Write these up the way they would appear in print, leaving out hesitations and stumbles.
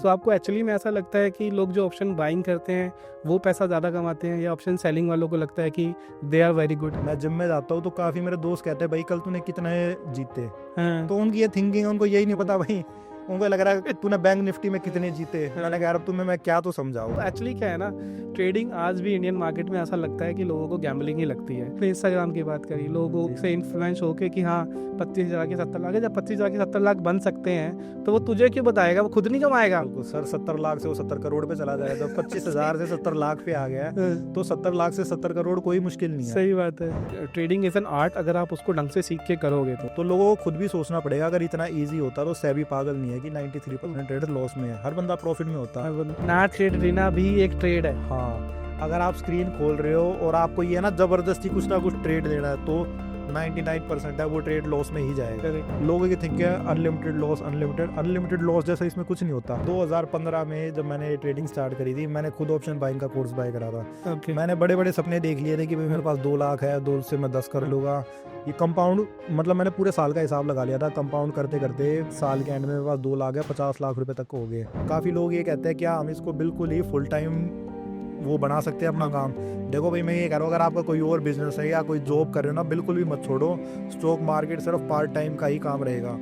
सो आपको एक्चुअली में ऐसा लगता है कि लोग जो ऑप्शन बाइंग करते हैं वो पैसा ज़्यादा कमाते हैं, या ऑप्शन सेलिंग वालों को लगता है कि दे आर वेरी गुड? मैं जिम में जाता हूँ तो काफ़ी मेरे दोस्त कहते हैं भाई कल तूने कितने जीते। हाँ, तो उनकी ये थिंकिंग, उनको यही नहीं पता भाई, उनको लग रहा है तूने बैंक निफ्टी में कितने जीते। मैंने कहा यार अब तुम्हें मैं क्या तो समझाऊँ। तो एक्चुअली क्या है ना, ट्रेडिंग आज भी इंडियन मार्केट में ऐसा लगता है कि लोगों को गैम्बलिंग ही लगती है। फिर इंस्टाग्राम की बात करी, लोगों से इन्फ्लुएंस होके कि हाँ 25,000 के 70 लाख है, जब 25,000 के 70 लाख बन सकते हैं तो वो तुझे क्यों बताएगा, वो खुद नहीं कमाएगा। बिल्कुल सर, 70 लाख से वो 70 करोड़ पे चला जाए, जब 25,000 से 70 लाख पे आ गया तो 70 लाख से 70 करोड़ कोई मुश्किल नहीं है। सही बात है, ट्रेडिंग इज एन आर्ट, अगर आप उसको ढंग से सीख के करोगे तो लोगों को खुद भी सोचना पड़ेगा, अगर इतना इजी होता तो सेबी पागल नहीं है कि 93% ट्रेडर लॉस में है, हर बंदा प्रॉफिट में होता है। ना ट्रेड लेना भी एक ट्रेड है। हाँ, अगर आप स्क्रीन खोल रहे हो और आपको ये ना जबरदस्ती कुछ ना कुछ ट्रेड लेना है तो 99% है वो ट्रेड लॉस में ही जाएगा। लोगों की थिंकिंग है अनलिमिटेड लॉस, अनलिमिटेड लॉस जैसा इसमें कुछ नहीं होता। 2015 में जब मैंने ट्रेडिंग स्टार्ट करी थी, मैंने खुद ऑप्शन बाइंग का कोर्स बाय करा था। मैंने बड़े बड़े सपने देख लिए थे कि भाई मेरे पास 2 लाख है, 2 से मैं 10 कर लूँगा। ये कंपाउंड, मतलब मैंने पूरे साल का हिसाब लगा लिया था, कंपाउंड करते करते साल के एंड में मेरे पास 2 लाख है, 50 लाख रुपए तक हो गए। काफ़ी लोग ये कहते हैं क्या हम इसको बिल्कुल ही फुल टाइम वो बना सकते हैं अपना काम। देखो भाई, मैं ये कह रहा हूँ अगर आपका कोई और बिजनेस है या कोई जॉब कर रहे हो ना, बिल्कुल भी मत छोड़ो। स्टॉक मार्केट सिर्फ पार्ट टाइम का ही काम रहेगा।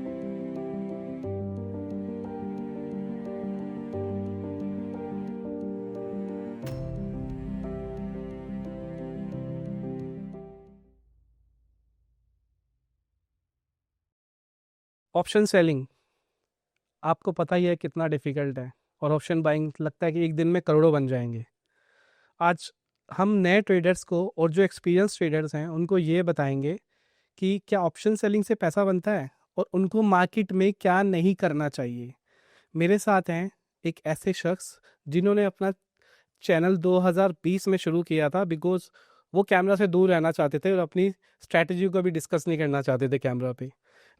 ऑप्शन सेलिंग आपको पता ही है कितना डिफिकल्ट है, और ऑप्शन बाइंग लगता है कि एक दिन में करोड़ों बन जाएंगे। आज हम नए ट्रेडर्स को और जो एक्सपीरियंस ट्रेडर्स हैं उनको ये बताएंगे कि क्या ऑप्शन सेलिंग से पैसा बनता है और उनको मार्केट में क्या नहीं करना चाहिए। मेरे साथ हैं एक ऐसे शख्स जिन्होंने अपना चैनल 2020 में शुरू किया था, बिकॉज वो कैमरा से दूर रहना चाहते थे और अपनी स्ट्रैटेजी को भी डिस्कस नहीं करना चाहते थे कैमरा पे।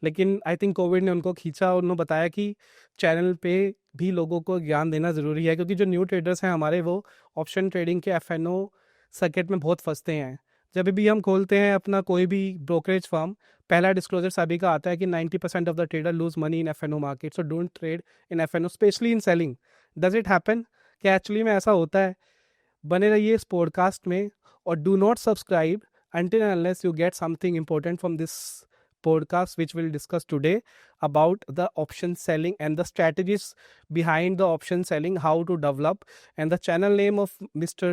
लेकिन आई थिंक कोविड ने उनको खींचा और उन्होंने बताया कि चैनल पे भी लोगों को ज्ञान देना ज़रूरी है, क्योंकि जो न्यू ट्रेडर्स हैं हमारे, वो ऑप्शन ट्रेडिंग के एफ सर्किट में बहुत फंसते हैं। जब भी हम खोलते हैं अपना कोई भी ब्रोकरेज फर्म, पहला डिस्क्लोजर सभी का आता है कि 90% of the trader lose money in F market, so don't trade in F specially in selling. Does it happen? क्या एक्चुअली में ऐसा होता है? बने रहिए इस पॉडकास्ट में और do not subscribe until and unless you get something important from this podcast, which we'll discuss today about the option selling and the strategies behind the option selling, how to develop. And the channel name of Mr.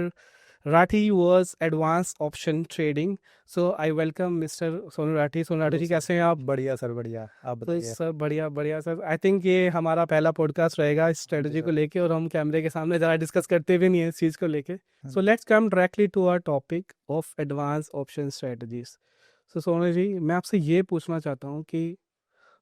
Rathi was Advanced Option Trading. So I welcome Mr. Sonu Rathi. Sonu Rathi जी, कैसे हैं आप? बढ़िया sir, बढ़िया। आप तो बताइए। Sir बढ़िया बढ़िया सर। आई थिंक ये हमारा पहला पॉडकास्ट रहेगा इस स्ट्रेटजी को लेके, और हम कैमरे के सामने ज़्यादा डिस्कस करते भी नहीं है इस चीज़ को लेके। So let's come directly to our topic of advance option strategies. So Sonu ji, मैं आपसे ये पूछना चाहता हूँ कि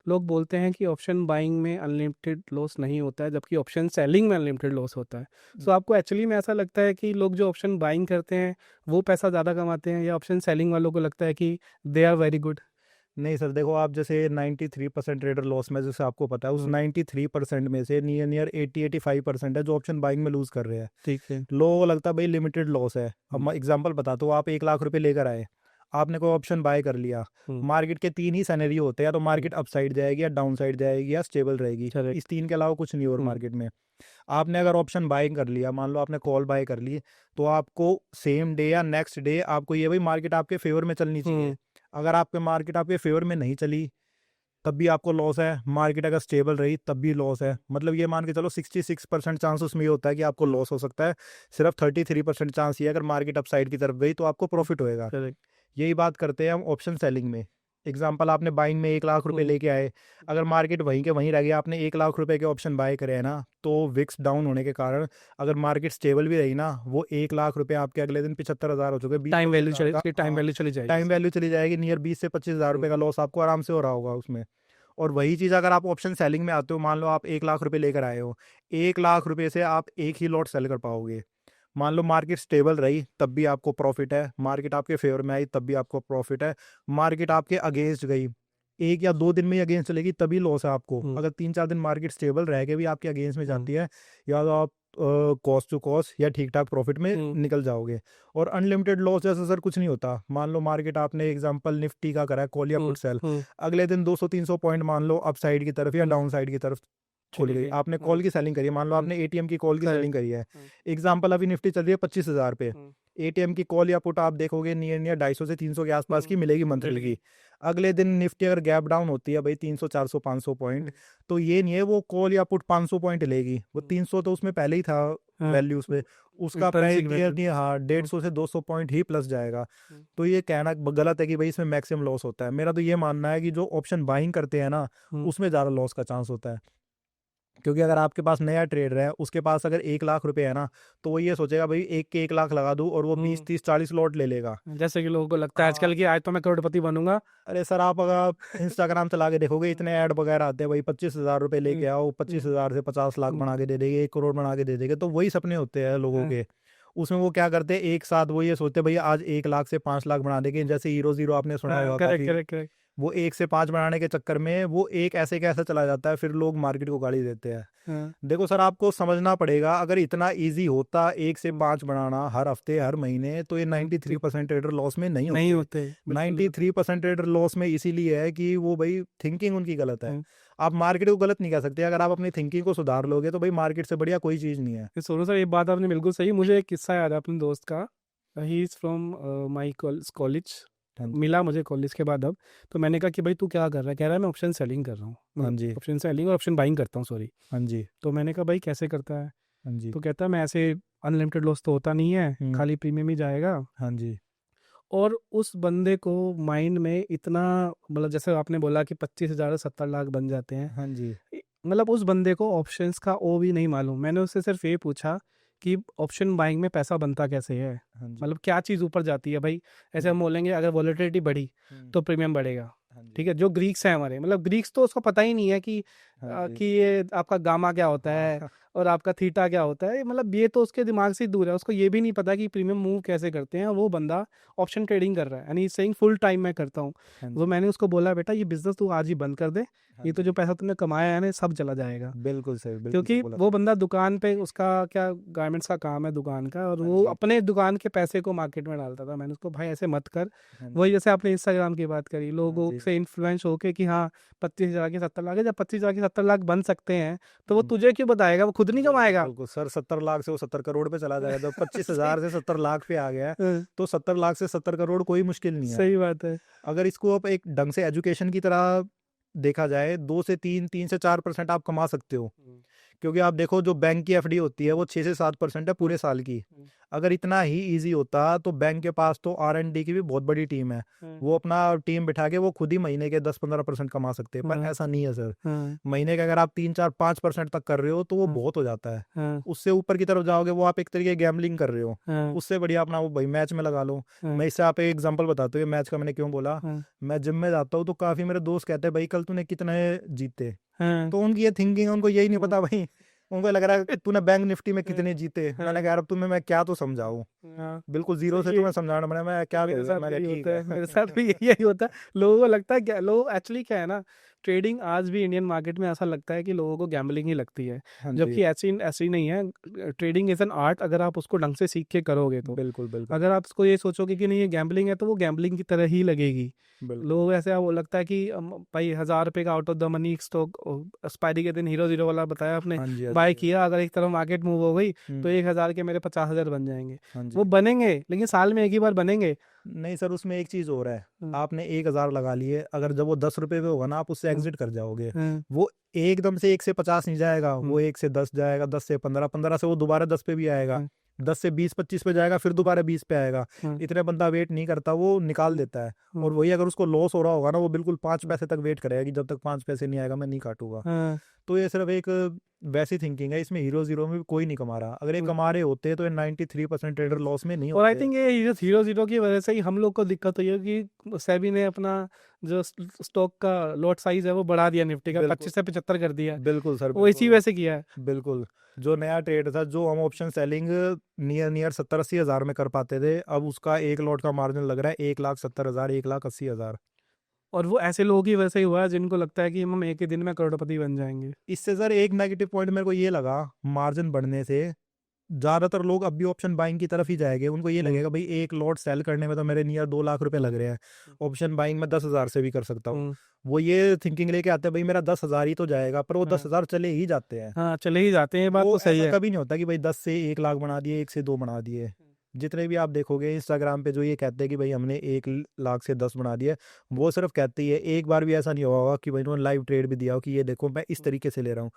लोग बोलते हैं कि ऑप्शन बाइंग में अनलिमिटेड लॉस नहीं होता है, जबकि ऑप्शन सेलिंग में अनलिमिटेड लॉस होता है। सो आपको एक्चुअली में ऐसा लगता है कि लोग जो ऑप्शन बाइंग करते हैं वो पैसा ज़्यादा कमाते हैं, या ऑप्शन सेलिंग वालों को लगता है कि दे आर वेरी गुड? नहीं सर, देखो आप जैसे 93% ट्रेडर लॉस में, जैसे आपको पता है उस 93% में से नियर 80-85% है जो ऑप्शन बाइंग में लूज कर रहे हैं। ठीक है। लोगों को लगता है भाई लिमिटेड लॉस है। अब मैं एग्जांपल बताता हूँ, आप 1 लाख रुपए लेकर आए, आपने कोई ऑप्शन बाय कर लिया। मार्केट के 3 ही सिनेरियो होते हैं, या तो मार्केट अप साइड जाएगी, या डाउन साइड जाएगी, या स्टेबल रहेगी। इस 3 के अलावा कुछ नहीं और मार्केट में। आपने अगर ऑप्शन बाय कर लिया, मान लो आपने कॉल बाय कर ली, तो आपको सेम डे या नेक्स्ट डे आपको ये भाई मार्केट आपके फेवर में चलनी चाहिए। अगर आपके मार्केट आपके फेवर में नहीं चली तब भी आपको लॉस है, मार्केट अगर स्टेबल रही तब भी लॉस है। मतलब ये मान के चलो 66% चांस उसमें ये होता है कि आपको लॉस हो सकता है, सिर्फ 33% चांस ये अगर मार्केट अप साइड की तरफ गई तो आपको प्रॉफिट होएगा। यही बात करते हैं हम ऑप्शन सेलिंग में। एग्जाम्पल, आपने बाइंग में 1 लाख रुपए लेके आए, अगर मार्केट वहीं के वहीं रह गया, आपने 1 लाख रुपए के ऑप्शन बाय करे है ना, तो विक्स डाउन होने के कारण अगर मार्केट स्टेबल भी रही ना, वो 1 लाख रुपए आपके अगले दिन 75,000 हो चुके। टाइम वैल्यू चली जाएगी। टाइम वैल्यू चली जाएगी, नियर 20 से 25,000 रुपए का लॉस आपको आराम से हो रहा होगा उसमें। और वही चीज़ अगर आप ऑप्शन सेलिंग में आते हो, मान लो आप 1 लाख रुपए लेकर आए हो, 1 लाख रुपए से आप एक ही लॉट सेल कर पाओगे। मान लो मार्केट स्टेबल रही तब भी आपको प्रॉफिट है, मार्केट आपके फेवर में आई तब भी आपको प्रॉफिट है, मार्केट आपके अगेंस्ट गई, 1 या 2 दिन में ही अगेंस्ट चलेगी तभी लॉस है आपको। अगर 3-4 दिन मार्केट स्टेबल रह के भी आपके अगेंस्ट में जाती है, या तो आप कॉस्ट टू कॉस्ट या ठीक ठाक प्रॉफिट में निकल जाओगे। और अनलिमिटेड लॉस जैसा सर कुछ नहीं होता। मान लो मार्केट आपने एग्जांपल निफ्टी का करा है, कॉल या पुट सेल, अगले दिन 200-300 पॉइंट मान लो अप साइड की तरफ या डाउन साइड की तरफ खुल गई, आपने कॉल की सेलिंग करी है, मान लो आपने एटीएम की कॉल की सेलिंग करी है। एग्जांपल अभी निफ्टी चल रही है 25,000 पे, एटीएम की कॉल या पुट आप देखोगे नियर नियर 250 से 300 के आसपास की मिलेगी मंथली की। अगले दिन निफ्टी अगर गैप डाउन होती है भाई 300 400 500 पॉइंट, तो ये नहीं है वो कॉल या पुट 500 पॉइंट लेगी, वो 300 तो उसमें पहले ही था वैल्यूज पे, उसका प्राइस नहीं, हाँ 150 से 200 पॉइंट ही प्लस जाएगा। तो ये कहना गलत है कि भाई इसमें मैक्सिमम लॉस होता है। मेरा तो ये मानना है कि जो ऑप्शन बाइंग करते हैं ना, उसमें ज़्यादा लॉस का चांस होता है। क्योंकि अगर आपके पास नया ट्रेडर है, उसके पास अगर 1 लाख रुपए है ना, तो वो ये सोचेगा भाई एक के 1 लाख लगा दूं और वो 20 30 40 लॉट ले लेगा। जैसे कि लोगों को लगता है आजकल की आज तो मैं करोड़पति बनूंगा। अरे सर, आप अगर इंस्टाग्राम चला के देखोगे इतने ऐड वगैरह आते हैं भाई 25,000 रुपए लेके आओ, 25,000 से 50 लाख बना के दे देंगे, 1 करोड़ बना के दे देंगे। तो वही सपने होते हैं लोगों के। उसमें वो क्या करते हैं, एक साथ वो ये सोचते हैं भैया आज 1 लाख से 5 लाख बना देंगे। जैसे हीरो जीरो आपने सुना होगा काफी, वो 1 से 5 बनाने के चक्कर में वो एक ऐसे कैसे चला जाता है, फिर लोग मार्केट को गाली देते हैं। देखो सर, आपको समझना पड़ेगा, अगर इतना इजी होता 1 से 5 बनाना हर हफ्ते हर महीने, तो ये 93% ट्रेडर लॉस में नहीं होते। 93% ट्रेडर लॉस में इसीलिए है कि वो भाई थिंकिंग उनकी गलत है। आप मार्केट को गलत नहीं कह सकते, अगर आप अपनी थिंकिंग को सुधार लोगे तो भाई मार्केट से बढ़िया कोई चीज नहीं है। सोनू सर, ये बात आपने बिल्कुल सही। मुझे एक किस्सा याद है अपने दोस्त का। He is from my college, मिला मुझे कॉलेज के बाद। अब तो मैंने कहा कि भाई तू क्या कर रहा है? कह रहा है मैं ऑप्शन सेलिंग कर रहा हूँ। हाँ जी। ऑप्शन सेलिंग और ऑप्शन बाइंग करता हूँ, सॉरी। हाँ जी। तो मैंने कहा भाई कैसे करता है? हाँ जी। तो कहता है मैं ऐसे अनलिमिटेड लॉस तो होता नहीं है, खाली प्रीमियम ही जाएगा। हाँ जी। और उस बंदे को माइंड में इतना, मतलब जैसे आपने बोला कि 25,000 से 70 लाख बन जाते हैं। हाँ जी। मतलब उस बंदे को ऑप्शंस का ओ भी नहीं मालूम। मैंने उससे सिर्फ ये पूछा कि ऑप्शन बाइंग में पैसा बनता कैसे है, मतलब क्या चीज़ ऊपर जाती है भाई? ऐसे हम बोलेंगे अगर वॉलेटिलिटी बढ़ी तो प्रीमियम बढ़ेगा, ठीक है। जो ग्रीक्स हैं हमारे, मतलब ग्रीक्स तो उसको पता ही नहीं है कि ये आपका गामा क्या होता है और आपका थीटा क्या होता है। मतलब ये तो उसके दिमाग से दूर है, उसको ये भी नहीं पता कि प्रीमियम मूव कैसे करते हैं। वो बंदा ऑप्शन ट्रेडिंग कर रहा है and he saying full time मैं करता हूँ। वो मैंने उसको बोला बेटा ये बिजनेस तू आज ही बंद कर दे, ये तो जो पैसा तुमने कमाया है ना सब चला जाएगा। बिल्कुल सही, क्योंकि वो बंदा दुकान पे, उसका क्या गारमेंट्स का काम है दुकान का, और वो अपने दुकान के पैसे को मार्केट में डालता था। मैंने उसको भाई ऐसे मत कर। वही जैसे आपने इंस्टाग्राम की बात करी, लोगों से इन्फ्लुएंस होके कि हाँ 25,000 के 70 लाख है, जब 25,000 के 70 लाख बन सकते हैं तो वो तुझे क्यों बताएगा? वो खुद नहीं कमाएगा। सर 70 लाख से वो 70 करोड़ पे चला जाएगा। जब 25,000 से 70 लाख पे आ गया तो 70 लाख से 70 करोड़ कोई मुश्किल नहीं है। सही बात है। अगर इसको आप एक ढंग से एजुकेशन की तरह देखा जाए, 2 से 3 से 4% आप कमा सकते हो। क्योंकि आप देखो जो बैंक की एफडी होती है वो 6 से 7% है पूरे साल की। अगर इतना ही इजी होता तो बैंक के पास तो R&D की भी बहुत बड़ी टीम है, वो अपना टीम बिठा के वो खुद ही महीने के 10-15% कमा सकते हैं। पर ऐसा नहीं है सर। महीने का अगर आप 3-4-5% तक कर रहे हो तो वो बहुत हो जाता है। उससे ऊपर की तरफ जाओगे वो आप एक तरीके गैम्बलिंग कर रहे हो। उससे बढ़िया अपना वो भाई मैच में लगा लो। मैं इससे आप एक एग्जाम्पल बताता हूँ मैच का, मैंने क्यों बोला। मैं जिम में जाता हूँ तो काफी मेरे दोस्त कहते हैं भाई कल तूने कितने जीते, तो उनकी ये थिंकिंग, उनको यही नहीं पता भाई, उनको लग रहा है तूने बैंक निफ्टी में कितने जीते। मैंने कहा अब तुम्हें मैं क्या तो समझाऊं, बिल्कुल जीरो से तुम्हें समझाना पड़ा, मैं क्या करूं। मेरे साथ भी यही होता है। लोगों को लगता है क्या, लोग एक्चुअली क्या है ना, ट्रेडिंग आज भी इंडियन मार्केट में ऐसा लगता है कि लोगों को गैम्बलिंग ही लगती है, जबकि ऐसी नहीं है। ट्रेडिंग इज एन आर्ट, अगर आप उसको ढंग से सीख के करोगे तो। बिल्कुल। अगर आप उसको ये सोचोगे कि नहीं ये गैम्बलिंग है तो वो गैम्बलिंग की तरह ही लगेगी। लोग ऐसे वो लगता है कि भाई 1,000 रुपए का out of the money stock expiry के दिन हीरो जीरो वाला बताया आपने, बाय किया, अगर एक तरफ मार्केट मूव हो गई तो 1,000 के मेरे 50,000 बन जाएंगे। वो बनेंगे लेकिन साल में एक ही बार बनेंगे। नहीं सर, उसमें एक चीज और है, आपने 1,000 लगा लिए, अगर जब वो 10 रुपए पे होगा ना आप उससे एग्जिट कर जाओगे, वो एकदम से 1 से 50 नहीं जाएगा, वो 1 से 10 जाएगा, 10 से 15, 15 से वो दोबारा 10 पे भी आएगा, 10 से 20 25 पे जाएगा, फिर दोबारा 20 पे आएगा। इतने बंदा वेट नहीं करता, वो निकाल देता है। और वही अगर उसको लॉस हो रहा होगा ना, वो बिल्कुल 5 पैसे तक वेट करेगा कि जब तक 5 पैसे नहीं आएगा मैं नहीं काटूंगा। तो ये सिर्फ एक वैसी थिंकिंग है, इसमें हीरो जीरो में भी कोई नहीं कमा रहा। अगर ये कमा रहे होते तो ये 93% ट्रेडर लॉस में नहीं होते। और आई थिंक ये हीरो जीरो की वजह से ही हम लोग को दिक्कत हुई है कि सेबी ने अपना जो स्टॉक का लॉट साइज है वो बढ़ा दिया, निफ्टी का 25 से 75 कर दिया। बिल्कुल सर, वो इसी वजह से किया है। बिल्कुल। जो नया ट्रेड था, जो हम ऑप्शन सेलिंग नियर 70-80 हज़ार में कर पाते थे, अब उसका एक लॉट का मार्जिन लग रहा है 1,70,000 1,80,000। और वो ऐसे लोगों की वजह से ही हुआ है जिनको लगता है कि हम एक ही दिन में करोड़पति बन जाएंगे। इससे सर एक नेगेटिव पॉइंट मेरे को ये लगा मार्जिन बढ़ने से, ज्यादातर लोग अब भी ऑप्शन बाइंग की तरफ ही जाएंगे। उनको ये हम्म, लगेगा भाई एक लॉट सेल करने में तो मेरे नियर 2 लाख रुपए लग रहे हैं, ऑप्शन बाइंग में 10,000 से भी कर सकता हूँ। हम्म, वो ये थिंकिंग लेके आते हैं भाई मेरा 10,000 ही तो जाएगा, पर वो हाँ 10,000 चले ही जाते हैं। हाँ, चले ही जाते हैं, ये बात वो तो सही ऐसा है। कभी नहीं होता कि भाई 10 से 1 लाख बना दिए, 1 से 2 बना दिए। जितने भी आप देखोगे इंस्टाग्राम पे जो ये कहते हैं कि भाई हमने 1 लाख से 10 बना दिया, वो सिर्फ कहते ही है। एक बार भी ऐसा नहीं हुआ होगा कि भाई उन्होंने लाइव ट्रेड भी दिया हो कि ये देखो मैं इस तरीके से ले रहा हूँ,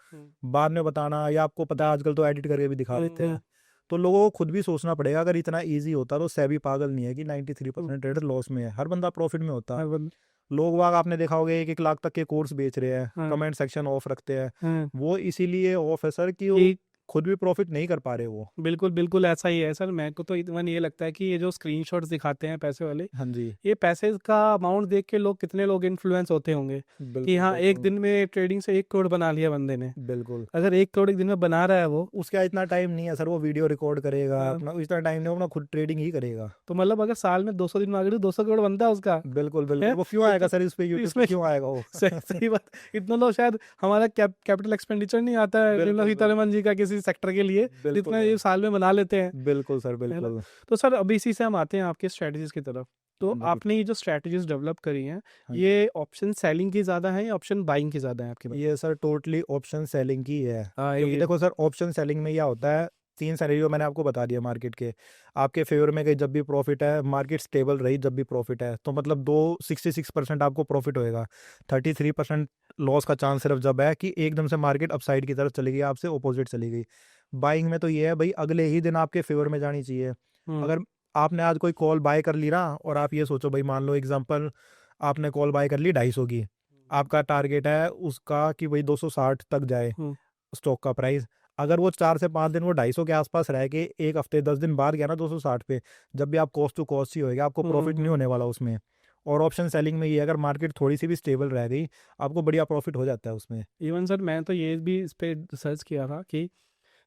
बाद में बताना, या आपको पता है आजकल तो एडिट करके भी दिखा देते हैं। तो लोगों को खुद भी सोचना पड़ेगा, अगर इतना इजी होता तो सेबी पागल नहीं है कि 93% ट्रेडर लॉस में है, हर बंदा प्रॉफिट में होता। हर बंद लोग वाग आपने देखा होगा 1-1 लाख तक के कोर्स बेच रहे हैं, हाँ कमेंट सेक्शन ऑफ रखते हैं। हाँ, वो इसीलिए ऑफ है सर कि वो कि खुद भी प्रॉफिट नहीं कर पा रहे वो। बिल्कुल बिल्कुल ऐसा ही है सर। मेरे को तो इवन ये लगता है कि ये जो स्क्रीनशॉट्स दिखाते हैं पैसे वाले, हाँ जी, ये पैसे का अमाउंट देख के लोग, कितने लोग इन्फ्लुएंस होते होंगे कि बिल्कुल हाँ एक बिल्कुल दिन में ट्रेडिंग से 1 करोड़ बना लिया बंदे ने। बिल्कुल। अगर 1 करोड़ एक दिन में बना रहा है वो, उसका इतना टाइम नहीं है सर, वो वीडियो रिकॉर्ड करेगा हाँ, अपना, इतना टाइम नहीं, वो अपना खुद ट्रेडिंग ही करेगा। तो मतलब अगर साल में 200 दिन मांगे तो 200 करोड़ बनता है उसका, बिल्कुल है। बिल्कुल। वो क्यों आएगा सर इस पे, तो यूट्यूब पे इसमें क्यों आएगा वो? सही सही बात, इतना लोग शायद हमारा कैपिटल एक्सपेंडिचर नहीं आता है निर्मला बिल्कुल बिल्कुल सीतारमन जी का किसी सेक्टर के लिए, बिल्कुल जितना ये सर, साल में बना लेते हैं, बिल्कुल सर, है ना। बिल्कुल। तो सर अभी इसी से हम आते हैं आपके स्ट्रेटजीज की तरफ। तो हाँ जी, आपने ये जो स्ट्रेटजीज डेवलप करी हैं, हाँ जी। ये ऑप्शन सेलिंग की ज़्यादा है या ऑप्शन बाइंग की ज़्यादा है आपके पास? ये सर टोटली ऑप्शन सेलिंग की है। हाँ क्योंकि ये देखो सर ऑप्शन सेलिंग में क्या होता है, 3 सिनेरियो मैंने आपको बता दिया मार्केट के। आपके फेवर में गई जब भी प्रॉफिट है, मार्केट स्टेबल रही जब भी प्रॉफिट है, तो मतलब 66% आपको प्रॉफिट होएगा। 33% लॉस का चांस सिर्फ जब है कि एकदम से मार्केट अपसाइड की तरफ चली गई, आपसे ऑपोजिट चली गई। बाइंग में तो ये है भाई अगले ही दिन आपके फेवर में जानी चाहिए। हम्म अगर आपने आज कोई कॉल बाय कर ली ना, और आप ये सोचो भाई, मान लो एग्जांपल आपने कॉल बाय कर ली 250 की, आपका टारगेट है उसका कि भाई 260 तक जाए हम्म स्टॉक का प्राइस। अगर वो 4 से 5 दिन वो 250 के आसपास रह के एक हफ्ते 10 दिन बाद गया ना 260 पे, जब भी आप कॉस्ट टू कॉस्ट ही होएगा, आपको प्रॉफिट नहीं होने वाला उसमें। और ऑप्शन सेलिंग में ये अगर मार्केट थोड़ी सी भी स्टेबल रह गई, आपको बढ़िया प्रॉफिट हो जाता है उसमें। इवन सर मैं तो ये भी इस पे सर्च किया था कि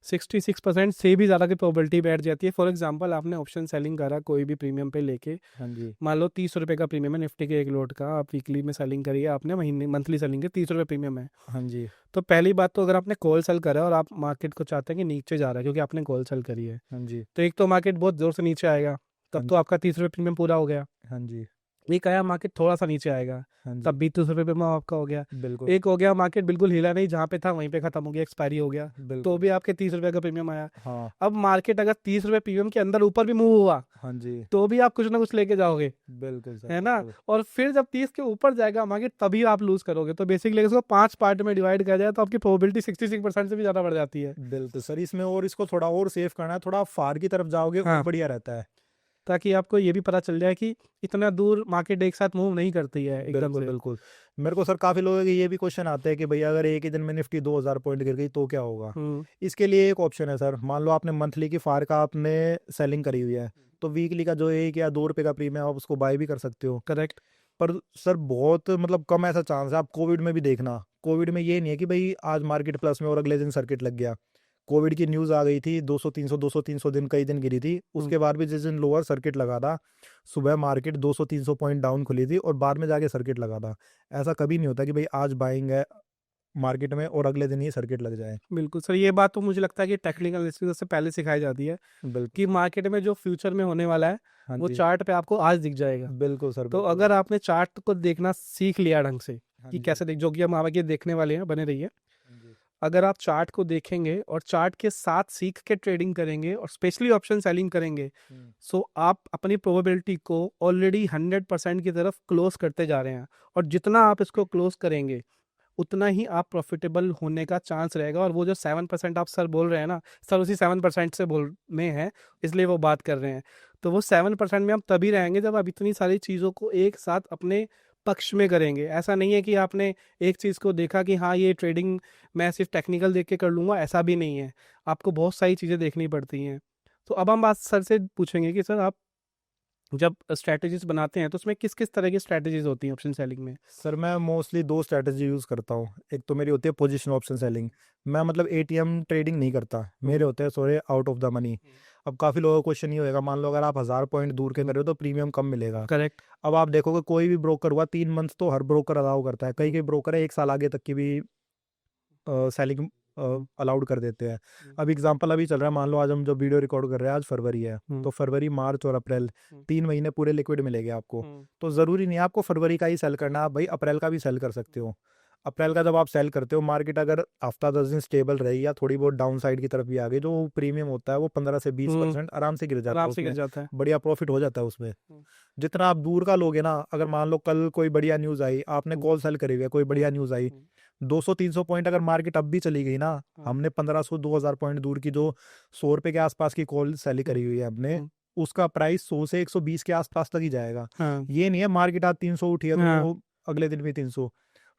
66% से भी ज़्यादा की प्रोबेबिलिटी बैठ जाती है। फॉर एग्जांपल आपने ऑप्शन सेलिंग करा कोई भी प्रीमियम पे लेके, हाँ जी, मान लो 30 रुपये का प्रीमियम है निफ्टी के 1 लोट का, आप वीकली में सेलिंग करिए, आपने महीने मंथली सेलिंग के 30 रुपये प्रीमियम है। हाँ जी, तो पहली बात तो अगर आपने कॉल सेल करा है और आप मार्केट को चाहते हैं कि नीचे जा रहा है क्योंकि आपने कॉल सेल करी है, हाँ जी, तो एक तो मार्केट बहुत ज़ोर से नीचे आएगा, हाँ तब तो जी, आपका 30 रुपये प्रीमियम पूरा हो गया। हाँ जी, एक आया मार्केट थोड़ा सा नीचे आएगा, हाँ तब जी, भी 30 रुपये प्रीमियम आपका हो गया। बिल्कुल एक हो गया मार्केट बिल्कुल हिला नहीं, जहाँ पे था वहीं पे खत्म हो गया, एक्सपायरी हो गया, तो बिल्कुल। भी आपके 30 रुपये का प्रीमियम आया। हाँ, अब मार्केट अगर 30 रुपये प्रीमियम के अंदर ऊपर भी मूव हुआ, हाँ जी, तो भी आप कुछ ना कुछ लेके जाओगे, बिल्कुल सर, है ना। बिल्कुल और फिर जब 30 के ऊपर जाएगा मार्केट, तभी आप लूज करोगे। तो बेसिकली इसको 5 पार्ट में डिवाइड किया जाए तो आपकी प्रोबेबिलिटी 66% से भी ज़्यादा बढ़ जाती है। बिल्कुल सर। इसमें और इसको थोड़ा और सेव करना है, थोड़ा फार की तरफ जाओगे और हाँ, बढ़िया रहता है। ताकि आपको ये भी पता चल जाए कि इतना दूर मार्केट एक साथ मूव नहीं करती है एकदम बिल्कुल से। बिल्कुल। मेरे को सर काफ़ी लोगों के ये भी क्वेश्चन आते हैं कि भैया अगर एक ही दिन में निफ्टी 2,000 पॉइंट गिर गई तो क्या होगा। हम्म इसके लिए एक ऑप्शन है सर, मान लो आपने मंथली की फार का आपने सेलिंग करी हुई है, तो वीकली का जो 1 या 2 रुपये का प्रीमियम आप उसको बाय भी कर सकते हो। करेक्ट। पर सर बहुत मतलब कम ऐसा चांस है। आप कोविड में भी देखना, कोविड में ये नहीं है कि भाई आज मार्केट प्लस में और अगले दिन सर्किट लग गया। कोविड की न्यूज़ आ गई थी, 200 300 दिन कई दिन गिरी थी, उसके बाद भी जिस दिन लोअर सर्किट लगा था, सुबह मार्केट 200 300 पॉइंट डाउन खुली थी और बाद में जाके सर्किट लगा था। ऐसा कभी नहीं होता कि भाई आज बाइंग है मार्केट में और अगले दिन ही सर्किट लग जाए। बिल्कुल सर, ये बात तो मुझे लगता है कि टेक्निकल एनालिसिस से पहले सिखाई जाती है बिल्कुल। कि मार्केट में जो फ्यूचर में होने वाला है हाँ वो जी, चार्ट पे आपको आज दिख जाएगा। बिल्कुल सर, तो बिल्कुल। अगर आपने चार्ट को देखना सीख लिया ढंग से हाँ कि जी, कैसे देख, जो कि हम आगे देखने वाले हैं, बने रहिए। हाँ जी, अगर आप चार्ट को देखेंगे और चार्ट के साथ सीख के ट्रेडिंग करेंगे और स्पेशली ऑप्शन सेलिंग करेंगे, सो आप अपनी प्रोबेबिलिटी को ऑलरेडी 100% की तरफ क्लोज करते जा रहे हैं। और जितना आप इसको क्लोज करेंगे उतना ही आप प्रॉफिटेबल होने का चांस रहेगा। और वो जो 7% आप सर बोल रहे हैं ना, सर उसी 7% से बोल में है, इसलिए वो बात कर रहे हैं। तो वो 7% में हम तभी रहेंगे जब आप इतनी सारी चीज़ों को एक साथ अपने पक्ष में करेंगे। ऐसा नहीं है कि आपने एक चीज़ को देखा कि हाँ ये ट्रेडिंग मैं सिर्फ टेक्निकल देख के कर लूँगा, ऐसा भी नहीं है। आपको बहुत सारी चीज़ें देखनी पड़ती हैं। तो अब हम बात सर से पूछेंगे कि सर आप जब स्ट्रैटेजीज बनाते हैं तो उसमें किस किस तरह की स्ट्रैटेजीज होती हैं ऑप्शन सेलिंग में? सर मैं मोस्टली 2 स्ट्रैटेजी यूज़ करता हूँ। एक तो मेरी होती है पोजीशन ऑप्शन सेलिंग। मैं मतलब एटीएम ट्रेडिंग नहीं करता, मेरे होते हैं सोरे आउट ऑफ द मनी। अब काफ़ी लोगों का क्वेश्चन ये होगा, मान लो अगर आप 1000 पॉइंट दूर के कर रहे हो तो प्रीमियम कम मिलेगा। करेक्ट। अब आप देखोगे कोई भी ब्रोकर हुआ 3 मंथ तो हर ब्रोकर अलाउ करता है, कई कई ब्रोकर है 1 साल आगे तक की भी सेलिंग अलाउड कर देते हैं। अब एग्जांपल अभी चल रहा है, मान लो आज हम जो वीडियो रिकॉर्ड कर रहे हैं आज फरवरी है, तो फरवरी, मार्च और अप्रैल 3 महीने पूरे लिक्विड मिलेंगे आपको। तो ज़रूरी नहीं है आपको फरवरी का ही सेल करना, आप भाई अप्रैल का भी सेल कर सकते हो। अप्रैल का जब आप सेल करते हो, मार्केट अगर हफ्ता 10 दिन स्टेबल रही या थोड़ी बहुत डाउन साइड की तरफ भी आ गई, जो प्रीमियम होता है वो 15 से 20% आराम से गिर जाता है, आराम से गिर उसमें जाता है। बढ़िया प्रॉफिट हो जाता है उसमें। जितना आप दूर का लोगे ना, अगर मान लो कल कोई बढ़िया न्यूज़ आई, आपने कॉल सेल करी हुई है, कोई बढ़िया न्यूज़ आई, 200-300 पॉइंट अगर मार्केट अब भी चली गई ना, हमने 1500-2000 पॉइंट दूर की जो 100 रुपए के आसपास की कॉल सेल करी हुई है हमने, उसका प्राइस 100 से 120 के आसपास तक ही जाएगा। ये नहीं है मार्केट आज 300 उठी है तो वो अगले दिन भी 300।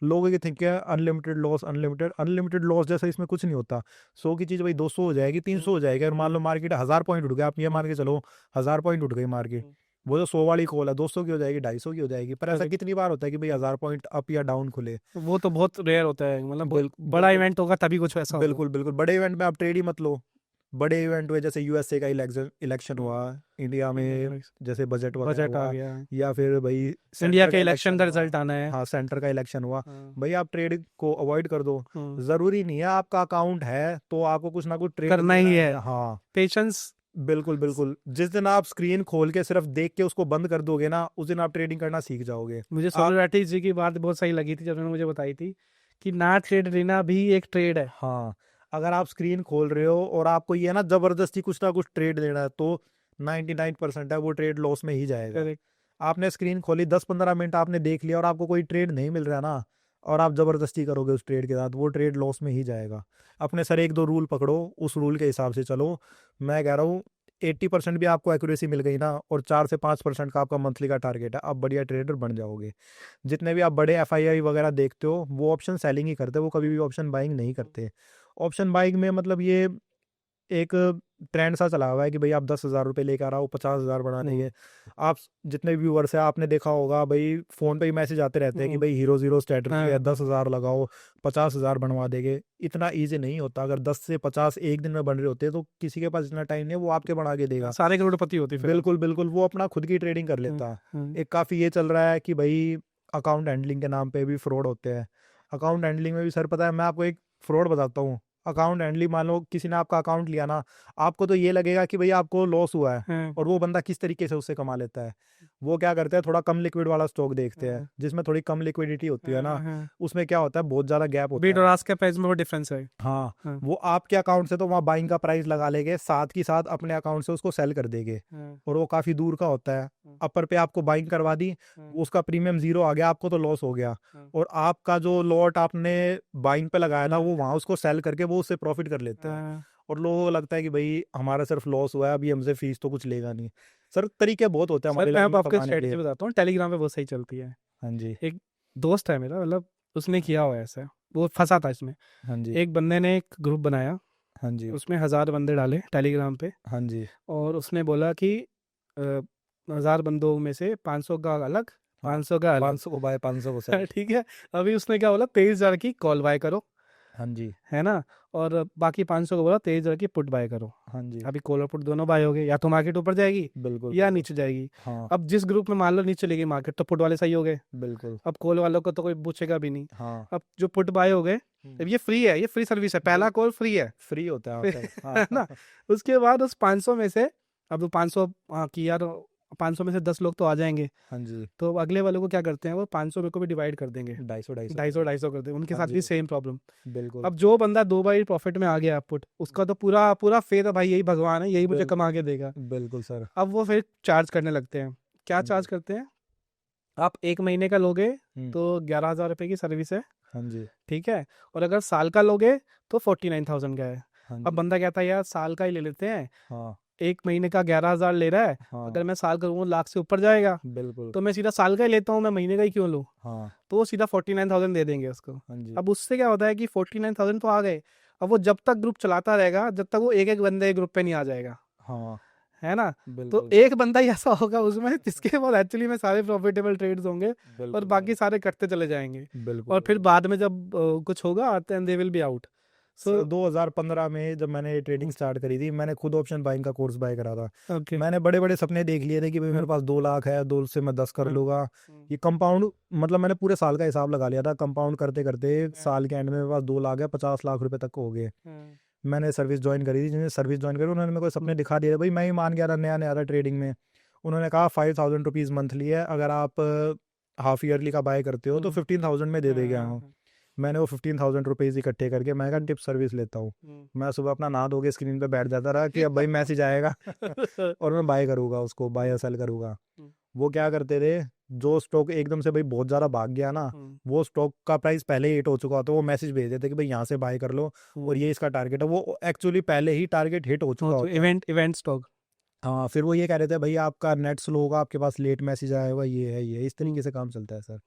लोगों की थिंक है अनलिमिटेड लॉस, अनलिमिटेड लॉस जैसा इसमें कुछ नहीं होता। 100 की चीज भाई 200 हो जाएगी, 300 हो जाएगी। और मान लो मार्केट 1000 पॉइंट उठ गया, आप ये मान के चलो 1000 पॉइंट उठ गई मार्केट, वो जो 100 वाली कॉल है 200 की हो जाएगी, 250 की हो जाएगी। पर ऐसा कितनी बार होता है कि भाई 1000 पॉइंट अप या डाउन खुले? वो तो बहुत रेयर होता है, मतलब बड़ा इवेंट होगा तभी कुछ ऐसा होगा। बिल्कुल बिल्कुल, बड़े इवेंट में आप ट्रेड ही मत लो। बड़े इवेंट हुए जैसे यूएसए का इलेक्शन हुआ, इंडिया में जैसे बजट वगैरह आ हुआ, गया, या फिर भाई इंडिया के इलेक्शन का रिजल्ट आना है, हाँ सेंटर का इलेक्शन हुआ, भाई आप ट्रेड को अवॉइड कर दो। जरूरी नहीं है आपका अकाउंट है तो आपको कुछ ना कुछ ट्रेड करना ही है। हाँ, पेशेंस। बिल्कुल बिल्कुल। जिस दिन आप स्क्रीन खोल के सिर्फ देख के उसको बंद कर दोगे ना, उस दिन आप ट्रेडिंग करना सीख जाओगे। मुझे सोलोरेटी जी की बात बहुत सही लगी थी जब उन्होंने मुझे बताई थी कि ना ट्रेड लेना भी एक ट्रेड है। हाँ, अगर आप स्क्रीन खोल रहे हो और आपको ये ना जबरदस्ती कुछ ना कुछ ट्रेड लेना है, तो 99% है वो ट्रेड लॉस में ही जाएगा। आपने स्क्रीन खोली, 10-15 मिनट आपने देख लिया और आपको कोई ट्रेड नहीं मिल रहा ना, और आप जबरदस्ती करोगे उस ट्रेड के साथ, वो ट्रेड लॉस में ही जाएगा। अपने सर 1-2 रूल पकड़ो, उस रूल के हिसाब से चलो। मैं कह रहा हूँ 80% भी आपको एक्यूरेसी मिल गई ना, और 4 से 5% का आपका मंथली का टारगेट है, आप बढ़िया ट्रेडर बन जाओगे। जितने भी आप बड़े FII वगैरह देखते हो, वो ऑप्शन सेलिंग ही करते हैं, वो कभी भी ऑप्शन बाइंग नहीं करते। ऑप्शन बाइंग में मतलब ये एक ट्रेंड सा चला हुआ है कि भाई आप 10,000 रुपये लेकर आओ, 50,000 बना देंगे। आप जितने व्यूअर्स हैं, आपने देखा होगा भाई फोन पे ही मैसेज आते रहते हैं कि भाई हीरो जीरो स्ट्रेटजी है, 10,000 लगाओ 50,000 बनवा देंगे। इतना ईजी नहीं होता। अगर 10 से 50 एक दिन में बन रहे होते हैं तो किसी के पास इतना टाइम नहीं है, वो आपके बना के देगा। सारे करोड़पति होते हैं। बिल्कुल बिल्कुल, वो अपना खुद की ट्रेडिंग कर लेता। एक काफी ये चल रहा है कि भाई अकाउंट हैंडलिंग के नाम पे भी फ्रॉड होते हैं। अकाउंट हैंडलिंग में भी सर पता है, मैं आपको एक फ्रॉड बताता हूँ। अकाउंट हैंडलिंग, मान लो किसी ने आपका अकाउंट लिया ना, आपको तो ये लगेगा कि भाई आपको लॉस हुआ है, और वो बंदा किस तरीके से उससे कमा लेता है। वो क्या करता है, थोड़ा कम लिक्विड वाला स्टॉक देखते हैं, जिसमें थोड़ी कम लिक्विडिटी होती है ना, उसमें क्या होता है, बहुत ज्यादा गैप होता बीट और आस्क के प्राइस में वो डिफरेंस है। हाँ, वो आपके अकाउंट से तो वहाँ बाइंग का प्राइस लगा लेंगे, साथ ही साथ अपने अकाउंट से उसको सेल कर देंगे, और वो काफी दूर का होता है। अपर पे आपको बाइंग करवा दी, उसका प्रीमियम 0 आ गया, आपको तो लॉस हो गया, और आपका जो लॉट आपने बाइंग पे लगाया ना, वो वहां उसको सेल करके वो उससे प्रॉफिट कर लेते हैं। और लोगों को लगता है कि भाई हमारा सिर्फ लॉस हुआ है, अभी हमसे फीस तो कुछ लेगा नहीं। सर तरीके बहुत होते हैं हमारे लिए। मैं आपको स्ट्रेटजी बताता हूँ, टेलीग्राम पे बहुत सही चलती है। हाँ जी। एक दोस्त है मेरा, मतलब उसने किया हुआ है ऐसा, वो फंसा था इसमें। हाँ जी। एक बंदे ने एक ग्रुप बनाया, हाँ जी, उसमें 1000 बंदे डाले टेलीग्राम पे। हाँ जी। और उसने बोला कि 1000 बंदों में से 500 का अलग, 500 का अलग, 500 को बाय, 500 को सेल। ठीक है। अभी उसने क्या बोला, 23,000 की कॉल बाय करो, हाँ जी। है ना, और बाकी 500 को बोला 23,000 की पुट बाय करो। हाँ जी। अभी कॉल और पुट दोनों बाय हो गए, या तो मार्केट ऊपर जाएगी बिल्कुल या नीचे जाएगी। हाँ, अब जिस ग्रुप में मान लो नीचे चलेगी मार्केट, तो पुट वाले सही हो गए, बिल्कुल अब कॉल वालों को तो कोई पूछेगा भी नहीं। हाँ। अब जो पुट बाय हो गए, अब ये फ्री है, ये फ्री सर्विस है, पहला कॉल फ्री है, फ्री होता है है ना। उसके बाद उस 500 में से, अब तो 500 की यार 500 में से 10 लोग तो आ जाएंगे, हाँ जी। तो अगले वालों को क्या करते हैं, वो 500 में को भी डिवाइड कर देंगे, 250 कर देंगे, उनके हाँ साथ भी जी। Same problem. बिल्कुल अब जो बंदा 2 बार प्रॉफिट में आ गया पुट, उसका तो पूरा पूरा फेथ है भाई, यही भगवान है, यही मुझे कमा के देगा। बिल्कुल सर। अब वो फिर चार्ज करने लगते हैं। क्या चार्ज करते हैं, आप 1 महीने का लोगे तो 11,000 रुपये की सर्विस है, हाँ जी। ठीक है, और अगर साल का लोगे तो 49,000 का है। हाँ अब बंदा कहता है यार साल का ही ले लेते हैं, हाँ 1 महीने का 11,000 ले रहा है, हाँ, अगर मैं साल करूँगा लाख से ऊपर जाएगा, बिल्कुल तो मैं सीधा साल का ही लेता हूँ, मैं महीने का ही क्यों लूँ। हाँ। तो वो सीधा 49,000 दे देंगे उसको। हाँ जी। अब उससे क्या होता है कि 49,000 तो आ गए, अब वो जब तक ग्रुप चलाता रहेगा, जब तक वो एक एक बंदे ग्रुप पे नहीं आ जाएगा, हाँ, है ना। तो बिल्कुल एक बंदा ही ऐसा होगा उसमें जिसके बाद एक्चुअली में सारे प्रॉफिटेबल ट्रेड्स होंगे, और बिल्कुल बाकी सारे कटते चले जाएंगे, बिल्कुल और फिर बाद में जब कुछ होगा then they will be out. Sir 2015 में जब मैंने ट्रेडिंग स्टार्ट करी थी, मैंने खुद ऑप्शन बाइंग का कोर्स बाय करा था। ओके। मैंने बड़े बड़े सपने देख लिए थे कि भाई मेरे पास 2 लाख है, 2 से मैं 10 कर लूँगा। ये कंपाउंड, मतलब मैंने पूरे साल का हिसाब लगा लिया था, कंपाउंड करते करते साल के एंड में मेरे पास 2 लाख है, 50 लाख रुपए तक हो गए। मैंने सर्विस ज्वाइन करी थी, जिन्हें सर्विस ज्वाइन करी उन्होंने मेरे को सपने दिखा दिए थे। भाई मैं ही मान गया था, नया नया था ट्रेडिंग में। उन्होंने कहा 5000 रुपीज़ मंथली है, अगर आप हाफ ईयरली का बाय करते हो तो 15,000 में दे देगा हूँ। मैंने वो 15,000 रुपीज़ इकट्ठे करके मैं कहा टिप सर्विस लेता हूँ। मैं सुबह अपना नहा धो के स्क्रीन पे बैठ जाता रहा कि अब भाई मैसेज आएगा और मैं बाय करूँगा उसको, बाय या सेल करूँगा। वो क्या करते थे, जो स्टॉक एकदम से भाई बहुत ज़्यादा भाग गया ना, वो स्टॉक का प्राइस पहले ही हिट हो चुका, तो वो मैसेज भेज देते कि भाई यहाँ से बाय कर लो और ये इसका टारगेट है। वो एक्चुअली पहले ही टारगेट हिट हो चुका होता है। Event stock. हाँ, फिर वो ये कह रहे थे भाई आपका नेट स्लो होगा, आपके पास लेट मैसेज आया होगा, ये है, ये इस तरीके से काम चलता है सर।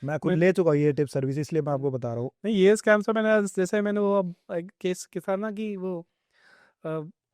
मैं खुद ले चुका हूँ ये टिप सर्विस, इसलिए मैं आपको बता रहा हूँ। नहीं, ये स्कैम से मैंने, जैसे मैंने वो अब केस के साथ ना कि वो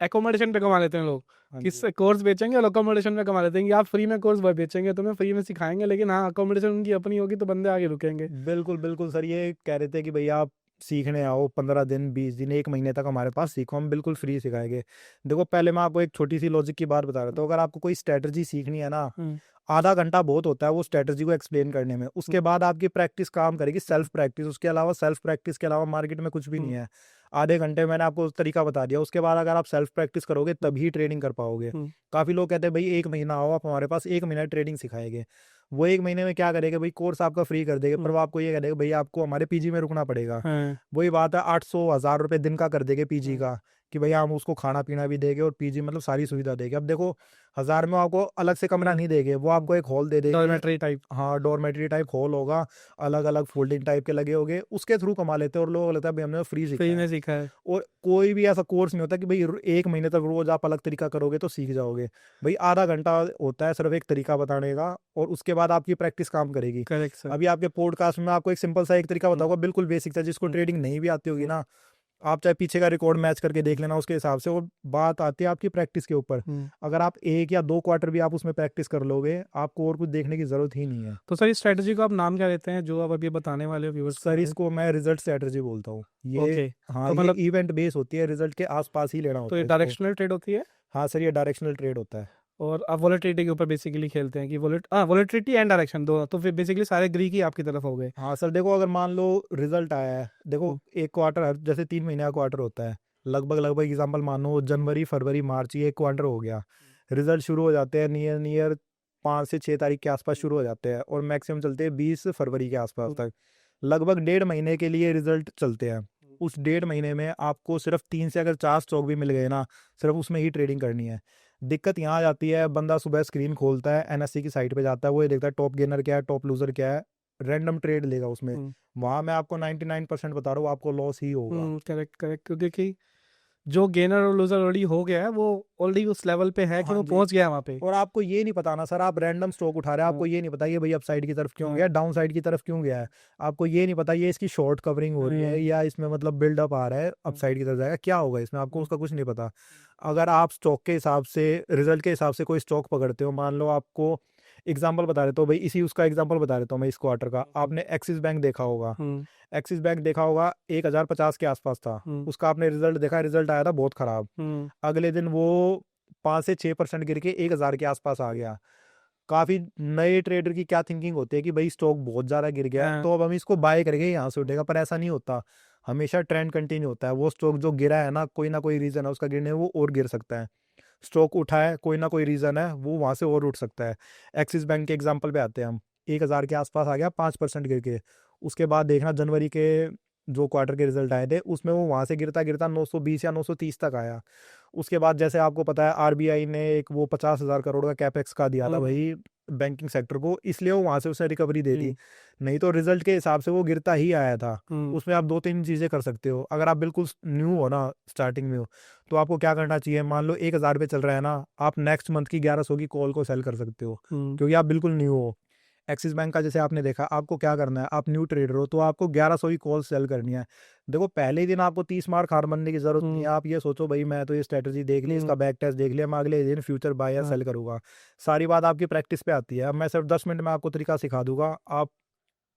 एकोमोडेशन पे कमा लेते हैं लोग, किस कोर्स बेचेंगे और अकोमोडेशन पे कमा लेते हैं कि आप फ्री में कोर्स बेचेंगे, तुम्हें फ्री में सिखाएंगे, लेकिन हाँ अकोमोडेशन उनकी अपनी होगी तो बंदे आगे रुकेंगे। बिल्कुल बिल्कुल सर, ये कह रहे थे कि भैया आप सीखने आओ, 15 दिन 20 दिन 1 महीने तक हमारे पास सीखो, हम बिल्कुल फ्री सिखाएंगे। देखो पहले मैं आपको एक छोटी सी लॉजिक की बात बता रहा था। अगर आपको कोई स्ट्रेटजी सीखनी है ना, आधा घंटा बहुत होता है वो स्ट्रेटजी को एक्सप्लेन करने में। उसके बाद आपकी प्रैक्टिस काम करेगी, सेल्फ प्रैक्टिस। उसके अलावा सेल्फ प्रैक्टिस के अलावा मार्केट में कुछ भी नहीं है। आधे घंटे मैंने आपको तरीका बता दिया, उसके बाद अगर आप सेल्फ प्रैक्टिस करोगे तभी ट्रेडिंग कर पाओगे। काफ़ी लोग कहते हैं भाई 1 महीना आओ आप हमारे पास, 1 महीना ट्रेडिंग सिखाएंगे। वो 1 महीने में क्या करेगा भाई, कोर्स आपका फ्री कर देगा, पर वो आपको ये कह देगा भाई आपको हमारे पीजी में रुकना पड़ेगा। वही बात है, 800-1000 रुपये दिन का कर देंगे पीजी का, कि भैया हम उसको खाना पीना भी देंगे और पीजी मतलब सारी सुविधा देंगे। अब देखो 1000 में आपको अलग से कमरा नहीं देंगे, वो आपको एक हॉल दे देंगे, डॉर्मेटरी टाइप। हाँ, डॉर्मेटरी टाइप हॉल होगा, अलग अलग फोल्डिंग टाइप के लगे होंगे, उसके थ्रू कमा लेते हैं और लोगों को लगता है भाई हमने फ्री सीखा है। और कोई भी ऐसा कोर्स नहीं होता कि भाई 1 महीने तक रोज आप अलग तरीका करोगे तो सीख जाओगे। भाई आधा घंटा होता है सिर्फ एक तरीका बताने का, और उसके बाद आपकी प्रैक्टिस काम करेगी। Correct sir. अभी आपके पॉडकास्ट में आपको एक सिंपल सा एक तरीका बताऊंगा, बिल्कुल बेसिक था, जिसको ट्रेडिंग नहीं भी आती होगी ना, आप चाहे पीछे का रिकॉर्ड मैच करके देख लेना उसके हिसाब से। और बात आती है आपकी प्रैक्टिस के ऊपर, अगर आप 1 या 2 क्वार्टर भी आप उसमें प्रैक्टिस कर लोगे, आपको और कुछ देखने की जरूरत ही नहीं है। तो सर इस स्ट्रेटजी को आप नाम क्या देते हैं जो आप अभी बताने वाले हो व्यूअर्स? सर इसको मैं रिजल्ट स्ट्रेटजी बोलता हूँ। ये हाँ, तो ये इवेंट बेस होती है, रिजल्ट के आसपास ही लेना होता तो है ये इसको। डायरेक्शनल ट्रेड होती है? हाँ सर, ये डायरेक्शनल ट्रेड होता है। और आप वॉलेटिलिटी के ऊपर बेसिकली खेलते हैं कि वॉलेटिलिटी एंड डायरेक्शन दो, तो फिर बेसिकली सारे ग्रीक ही आपकी तरफ हो गए। हाँ सर, देखो अगर मान लो रिजल्ट आया है, देखो एक क्वार्टर जैसे 3 महीने का क्वार्टर होता है, लगभग एग्जांपल मानो जनवरी फरवरी मार्च, ये एक क्वार्टर हो गया। रिजल्ट शुरू हो जाते हैं नियर 5 से 6 तारीख के आसपास शुरू हो जाते हैं और मैक्सिमम चलते हैं 20 फरवरी के आसपास तक। लगभग 1.5 महीने के लिए रिजल्ट चलते हैं। उस 1.5 महीने में आपको सिर्फ 3 से अगर 4 स्टॉक भी मिल गए ना, सिर्फ उसमें ही ट्रेडिंग करनी है। दिक्कत यहाँ आ जाती है, बंदा सुबह स्क्रीन खोलता है, एनएससी की साइट पे जाता है, वो ये देखता है टॉप गेनर क्या है, टॉप लूजर क्या है, रैंडम ट्रेड लेगा उसमें। वहां मैं आपको 99% बता रहा हूँ आपको लॉस ही होगा। करेक्ट करेक्ट, क्योंकि जो गेनर और लूजर ऑलरेडी हो गया है वो ऑलरेडी उस लेवल पे है कि वो पहुंच गया वहां पे। और आपको ये नहीं पता ना सर, आप रैंडम स्टॉक उठा रहे हैं, आपको ये नहीं पता ये भाई अप साइड की तरफ क्यों गया, डाउन साइड की तरफ क्यों गया है, आपको ये नहीं पता ये इसकी शॉर्ट कवरिंग हो रही है या इसमें मतलब बिल्डअप आ रहा है अप साइड की तरफ जाएगा, क्या होगा इसमें, आपको उसका कुछ नहीं पता। अगर आप स्टॉक के हिसाब से, रिजल्ट के हिसाब से कोई स्टॉक पकड़ते हो, मान लो आपको एग्जाम्पल बता देता हूँ भाई, इसी उसका एग्जाम्पल बता देता हूँ मैं इस क्वार्टर का। आपने एक्सिस बैंक देखा होगा, एक्सिस बैंक देखा होगा 1050 के आसपास था, उसका आपने रिजल्ट देखा, रिजल्ट आया था बहुत खराब। अगले दिन वो 5 से 6% गिर के 1000 के आसपास आ गया। काफी नए ट्रेडर की क्या थिंकिंग होती है कि भाई स्टॉक बहुत ज्यादा गिर गया तो अब हम इसको बाय करेंगे, यहाँ से उठेगा, पर ऐसा नहीं होता। हमेशा ट्रेंड कंटिन्यू होता है। वो स्टॉक जो गिरा है ना, कोई ना कोई रीजन है उसका गिरने, वो और गिर सकता है। स्टॉक उठा है, कोई ना कोई रीजन है, वो वहां से और उठ सकता है। एक्सिस बैंक के एग्जाम्पल पे आते हैं हम, 1000 के आसपास आ गया, 5% गिर के। उसके बाद देखना जनवरी के जो क्वार्टर के रिजल्ट आए थे उसमें वो वहां से गिरता गिरता 920 या 930 तक आया। उसके बाद जैसे आपको पता है आरबीआई ने एक वो 50,000 करोड़ का कैपेक्स का दिया था भाई बैंकिंग सेक्टर को, इसलिए वो वहां से उसने रिकवरी दे दी। नहीं तो रिजल्ट के हिसाब से वो गिरता ही आया था। उसमें आप 2-3 चीजें कर सकते हो। अगर आप बिल्कुल न्यू हो ना, स्टार्टिंग में हो, तो आपको क्या करना चाहिए, मान लो 1000 पे चल रहा है ना, आप नेक्स्ट मंथ की 1100 की कॉल को सेल कर सकते हो, क्योंकि आप बिल्कुल न्यू हो। एक्सिस बैंक का जैसे आपने देखा, आपको क्या करना है, आप न्यू ट्रेडर हो तो आपको 1100 की कॉल सेल करनी है। देखो पहले ही दिन आपको 30 मार्क हार मानने की जरूरत नहीं है। आप ये सोचो भाई मैं तो ये स्ट्रेटजी देख ली, इसका बैक टेस्ट देख लिया, मैं अगले दिन फ्यूचर बाय या सेल करूंगा। सारी बात आपकी प्रैक्टिस पे आती है। अब मैं सिर्फ 10 मिनट में आपको तरीका सिखा दूंगा, आप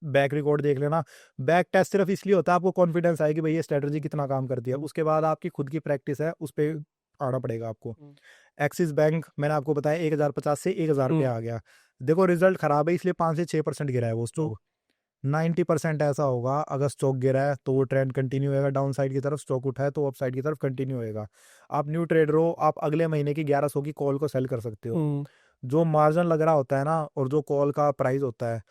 बैक रिकॉर्ड देख लेना। बैक टेस्ट सिर्फ इसलिए होता है आपको कॉन्फिडेंस आए कि भाई ये स्ट्रेटजी कितना काम करती है, उसके बाद आपकी खुद की प्रैक्टिस है, उस पर आना पड़ेगा आपको। एक्सिस बैंक मैंने आपको बताया 1050 से 1000 पे आ गया। देखो रिजल्ट खराब है इसलिए 5 से 6% गिरा है वो स्टॉक। 90% ऐसा होगा अगर स्टॉक गिरा है तो वो ट्रेंड कंटिन्यू होएगा डाउन साइड की तरफ, स्टॉक उठा है तो अप साइड की तरफ कंटिन्यू होएगा। आप न्यू ट्रेडर हो, आप अगले महीने की 1100 की कॉल को सेल कर सकते हो। जो मार्जिन लग रहा होता है ना और जो कॉल का प्राइस होता है